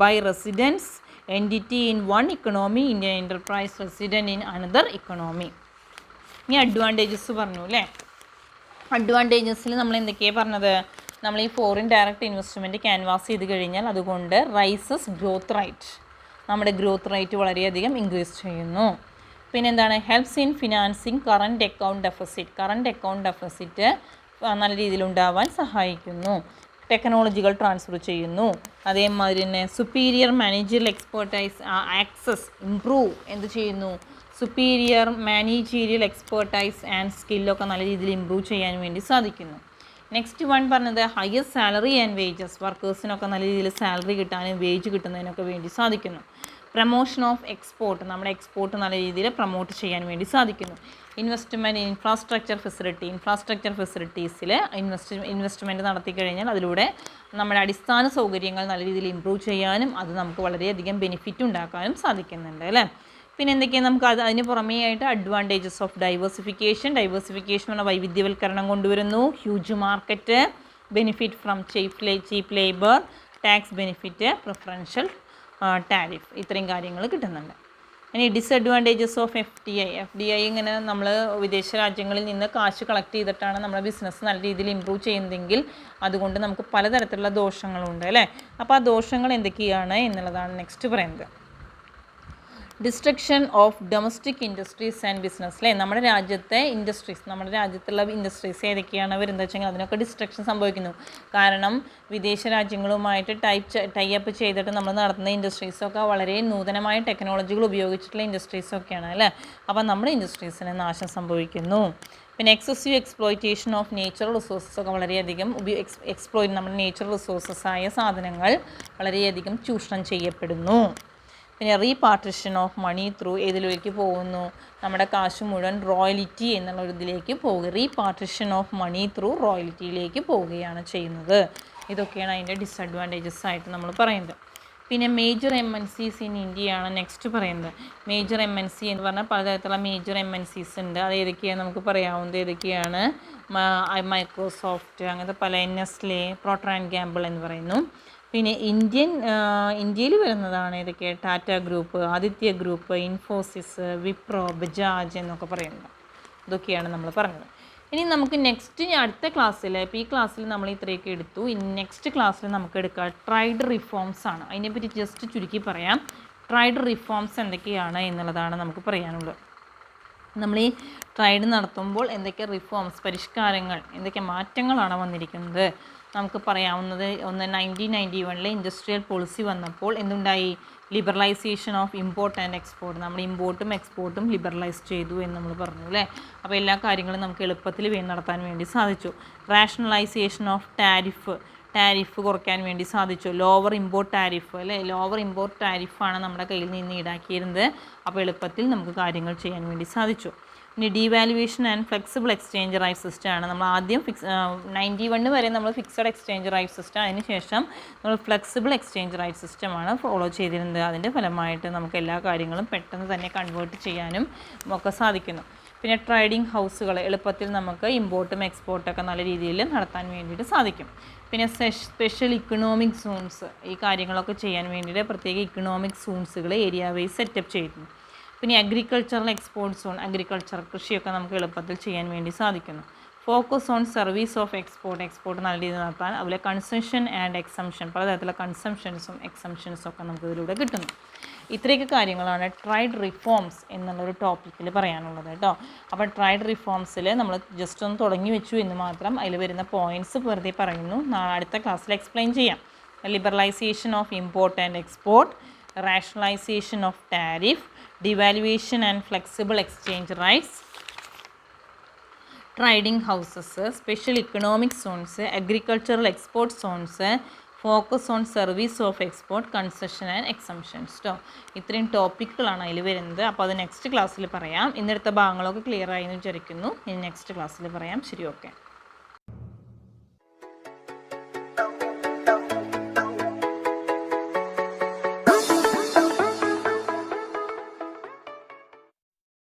S1: by residence entity in one economy, Indian enterprise resident in another economy. ഇനി അഡ്വാൻറ്റേജസ് പറഞ്ഞു അല്ലേ. അഡ്വാൻറ്റേജസിൽ നമ്മൾ എന്തൊക്കെയാണ് പറഞ്ഞത്? നമ്മൾ ഈ ഫോറിൻ ഡയറക്റ്റ് ഇൻവെസ്റ്റ്മെൻറ്റ് ക്യാൻവാസ് ചെയ്ത് കഴിഞ്ഞാൽ അതുകൊണ്ട് റൈസസ് ഗ്രോത്ത് റേറ്റ്, നമ്മുടെ ഗ്രോത്ത് റേറ്റ് വളരെയധികം ഇൻക്രീസ് ചെയ്യുന്നു. പിന്നെ എന്താണ്? Helps in financing current account deficit നല്ല രീതിയിൽ ഉണ്ടാവാൻ സഹായിക്കുന്നു. ടെക്നോളജികൾ ട്രാൻസ്ഫർ ചെയ്യുന്നു. അതേമാതിരി തന്നെ superior managerial expertise access improve എന്ത് ചെയ്യുന്നു? സുപ്പീരിയർ മാനേജീരിയൽ എക്സ്പേർട്ടൈസ് ആൻഡ് സ്കില്ലൊക്കെ നല്ല രീതിയിൽ ഇംപ്രൂവ് ചെയ്യാൻ വേണ്ടി സാധിക്കുന്നു. നെക്സ്റ്റ് വൺ പറഞ്ഞത് ഹയർ സാലറി ആൻഡ് വേജസ്, വർക്കേഴ്സിനൊക്കെ നല്ല രീതിയിൽ സാലറി കിട്ടാനും വേജ് കിട്ടുന്നതിനൊക്കെ വേണ്ടി സാധിക്കുന്നു. പ്രമോഷൻ ഓഫ് എക്സ്പോർട്ട്, നമ്മുടെ എക്സ്പോർട്ട് നല്ല രീതിയിൽ പ്രൊമോട്ട് ചെയ്യാൻ വേണ്ടി സാധിക്കുന്നു. ഇൻവെസ്റ്റ്മെൻറ്റ് ഇൻഫ്രാസ്ട്രക്ചർ ഫെസിലിറ്റീസിൽ ഇൻവെസ്റ്റ്മെൻറ്റ് നടത്തി കഴിഞ്ഞാൽ അതിലൂടെ നമ്മുടെ അടിസ്ഥാന സൗകര്യങ്ങൾ നല്ല രീതിയിൽ ഇമ്പ്രൂവ് ചെയ്യാനും അത് നമുക്ക് വളരെയധികം ബെനിഫിറ്റ് ഉണ്ടാക്കാനും സാധിക്കുന്നുണ്ട് അല്ലേ. പിന്നെ എന്തൊക്കെയാണ് നമുക്ക് അതിന് പുറമേ ആയിട്ട് അഡ്വാൻറ്റേജസ് ഓഫ് ഡൈവേഴ്സിഫിക്കേഷൻ എന്ന വൈവിധ്യവൽക്കരണം കൊണ്ടുവരുന്നു. Huge market, benefit from cheap labour, tax benefit, preferential tariff, ഇത്രയും കാര്യങ്ങൾ കിട്ടുന്നുണ്ട്. ഇനി ഡിസഡ്വാൻറ്റേജസ് ഓഫ് FDI ഇങ്ങനെ നമ്മൾ വിദേശ രാജ്യങ്ങളിൽ നിന്ന് കാശ് കളക്ട് ചെയ്തിട്ടാണ് നമ്മുടെ ബിസിനസ് നല്ല രീതിയിൽ ഇമ്പ്രൂവ് ചെയ്യുന്നതെങ്കിൽ അതുകൊണ്ട് നമുക്ക് പലതരത്തിലുള്ള ദോഷങ്ങളുണ്ട് അല്ലേ. അപ്പോൾ ആ ദോഷങ്ങൾ എന്തൊക്കെയാണ് എന്നുള്ളതാണ് നെക്സ്റ്റ് പറയുന്നത്. Destruction of domestic industries and business അല്ലേ. നമ്മുടെ രാജ്യത്തെ നമ്മുടെ രാജ്യത്തുള്ള ഇൻഡസ്ട്രീസ് ഏതൊക്കെയാണ് വരുന്നത് വെച്ചെങ്കിൽ അതിനൊക്കെ ഡിസ്ട്രക്ഷൻ സംഭവിക്കുന്നു. കാരണം വിദേശ രാജ്യങ്ങളുമായിട്ട് ടൈപ്പ് ചെയ്തിട്ട് നമ്മൾ നടത്തുന്ന ഇൻഡസ്ട്രീസൊക്കെ വളരെ നൂതനമായ ടെക്നോളജികൾ ഉപയോഗിച്ചിട്ടുള്ള ഇൻഡസ്ട്രീസൊക്കെയാണ് അല്ലേ. അപ്പോൾ നമ്മുടെ ഇൻഡസ്ട്രീസിന് നാശം സംഭവിക്കുന്നു. പിന്നെ excessive exploitation of natural resources ഒക്കെ വളരെയധികം നമ്മുടെ നേച്ചുറൽ റിസോഴ്സസ് ആയ സാധനങ്ങൾ വളരെയധികം ചൂഷണം ചെയ്യപ്പെടുന്നു. പിന്നെ റീപാർട്ടിഷൻ ഓഫ് മണി ത്രൂ ഏതിലേക്ക് പോകുന്നു? നമ്മുടെ കാശ് മുഴുവൻ റോയൽറ്റി എന്നുള്ള ഒരു ഇതിലേക്ക് പോകുക. റീപാർട്ടിഷൻ ഓഫ് മണി ത്രൂ റോയൽറ്റിയിലേക്ക് പോവുകയാണ് ചെയ്യുന്നത്. ഇതൊക്കെയാണ് അതിൻ്റെ ഡിസഡ്വാൻറ്റേജസ് ആയിട്ട് നമ്മൾ പറയുന്നത്. പിന്നെ മേജർ MNCs ഇൻ ഇന്ത്യയാണ് നെക്സ്റ്റ് പറയുന്നത്. മേജർ MNC എന്ന് പറഞ്ഞാൽ പലതരത്തിലുള്ള മേജർ MNCs ഉണ്ട്. അത് ഏതൊക്കെയാണ് നമുക്ക് പറയാവുന്നത്? ഏതൊക്കെയാണ്? മൈക്രോസോഫ്റ്റ്, അങ്ങനത്തെ പല നെസ്ലെ, പ്രോക്ടർ ആൻഡ് ഗാംബിൾ എന്ന് പറയുന്നു. പിന്നെ ഇന്ത്യയിൽ വരുന്നതാണ് ഏതൊക്കെ? ടാറ്റ ഗ്രൂപ്പ്, ആദിത്യ ഗ്രൂപ്പ്, ഇൻഫോസിസ്, വിപ്രോ, ബജാജ് എന്നൊക്കെ പറയുന്നത്. ഇതൊക്കെയാണ് നമ്മൾ പറഞ്ഞത്. ഇനി നമുക്ക് അടുത്ത ക്ലാസ്സിൽ, ഇപ്പോൾ ഈ ക്ലാസ്സിൽ നമ്മൾ ഇത്രയൊക്കെ എടുത്തു. ഇനി നെക്സ്റ്റ് ക്ലാസ്സിൽ നമുക്ക് എടുക്കുക ട്രൈഡ് റിഫോംസ് ആണ്. അതിനെപ്പറ്റി ജസ്റ്റ് ചുരുക്കി പറയാം. ട്രൈഡ് റിഫോംസ് എന്തൊക്കെയാണ് എന്നുള്ളതാണ് നമുക്ക് പറയാനുള്ളത്. നമ്മൾ ഈ ട്രൈഡ് നടത്തുമ്പോൾ എന്തൊക്കെ റിഫോംസ്, പരിഷ്കാരങ്ങൾ, എന്തൊക്കെ മാറ്റങ്ങളാണ് വന്നിരിക്കുന്നത് നമുക്ക് പറയാവുന്നത്. 1991 ഇൻഡസ്ട്രിയൽ പോളിസി വന്നപ്പോൾ എന്തുണ്ടായി? Liberalisation of import and export, നമ്മൾ ഇമ്പോർട്ടും എക്സ്പോർട്ടും ലിബറലൈസ് ചെയ്തു എന്ന് നമ്മൾ പറഞ്ഞു അല്ലേ. അപ്പോൾ എല്ലാ കാര്യങ്ങളും നമുക്ക് എളുപ്പത്തിൽ നടത്താൻ വേണ്ടി സാധിച്ചു. റാഷണലൈസേഷൻ ഓഫ് ടാരിഫ് കുറയ്ക്കാൻ വേണ്ടി സാധിച്ചു. ലോവർ ഇമ്പോർട്ട് ടാരിഫ് അല്ലേ, ലോവർ ഇമ്പോർട്ട് ടാരിഫാണ് നമ്മുടെ കയ്യിൽ നിന്ന് ഈടാക്കിയിരുന്നത്. അപ്പോൾ എളുപ്പത്തിൽ നമുക്ക് കാര്യങ്ങൾ ചെയ്യാൻ വേണ്ടി സാധിച്ചു. ഇനി devaluation and flexible exchange rate system ആണ്. നമ്മൾ ആദ്യം 91 വരെ നമ്മൾ ഫിക്സഡ് എക്സ്ചേഞ്ച് റൈറ്റ് സിസ്റ്റം, അതിനുശേഷം നമ്മൾ ഫ്ലെക്സിബിൾ എക്സ്ചേഞ്ച് റൈറ്റ് സിസ്റ്റമാണ് ഫോളോ ചെയ്തിരുന്നത്. അതിൻ്റെ ഫലമായിട്ട് നമുക്ക് എല്ലാ കാര്യങ്ങളും പെട്ടെന്ന് തന്നെ കൺവേർട്ട് ചെയ്യാനും ഒക്കെ സാധിക്കുന്നു. പിന്നെ ട്രേഡിംഗ് ഹൗസുകൾ എളുപ്പത്തിൽ നമുക്ക് ഇമ്പോർട്ടും എക്സ്പോർട്ടൊക്കെ നല്ല രീതിയിൽ നടത്താൻ വേണ്ടിയിട്ട് സാധിക്കും. പിന്നെ സ്പെഷ്യൽ ഇക്കണോമിക് സോൺസ്, ഈ കാര്യങ്ങളൊക്കെ ചെയ്യാൻ വേണ്ടിയിട്ട് പ്രത്യേക ഇക്കണോമിക് സോൺസുകൾ ഏരിയ വൈസ് സെറ്റപ്പ് ചെയ്യുന്നു. പിന്നെ അഗ്രികൾച്ചറൽ എക്സ്പോർട്ട് സോൺ, കൃഷിയൊക്കെ നമുക്ക് എളുപ്പത്തിൽ ചെയ്യാൻ വേണ്ടി സാധിക്കുന്നു. Focus on service of export നല്ല രീതിയിൽ നടത്താൻ. അതുപോലെ കൺസംഷൻ ആൻഡ് എക്സംഷൻ, പലതരത്തിലുള്ള കൺസംഷൻസും എക്സംഷൻസും ഒക്കെ നമുക്ക് ഇതിലൂടെ കിട്ടുന്നു. ഇത്രയൊക്കെ കാര്യങ്ങളാണ് ട്രൈഡ് റിഫോംസ് എന്നുള്ളൊരു ടോപ്പിക്കിൽ പറയാനുള്ളത് കേട്ടോ. അപ്പോൾ ട്രൈഡ് റിഫോംസിൽ നമ്മൾ ജസ്റ്റ് ഒന്ന് തുടങ്ങി വെച്ചു എന്ന് മാത്രം. അതിൽ വരുന്ന പോയിൻറ്റ്സ് വെറുതെ പറയുന്നു, അടുത്ത ക്ലാസ്സിൽ എക്സ്പ്ലെയിൻ ചെയ്യാം. Liberalisation of import and export, rationalization of tariff, devaluation and flexible exchange rights, trading houses, special economic zones, agricultural export zones, focus on service of export, concession and exemptions. ഇത്രയും ടോപ്പിക്കുകളാണ് അതിൽ വരുന്നത്. അപ്പോൾ അത് നെക്സ്റ്റ് ക്ലാസ്സിൽ പറയാം. ഇന്നെടുത്ത ഭാഗങ്ങളൊക്കെ clear ആയി എന്ന് വിചാരിക്കുന്നു. ഇനി നെക്സ്റ്റ് ക്ലാസ്സിൽ പറയാം. ശരി, ഓക്കെ.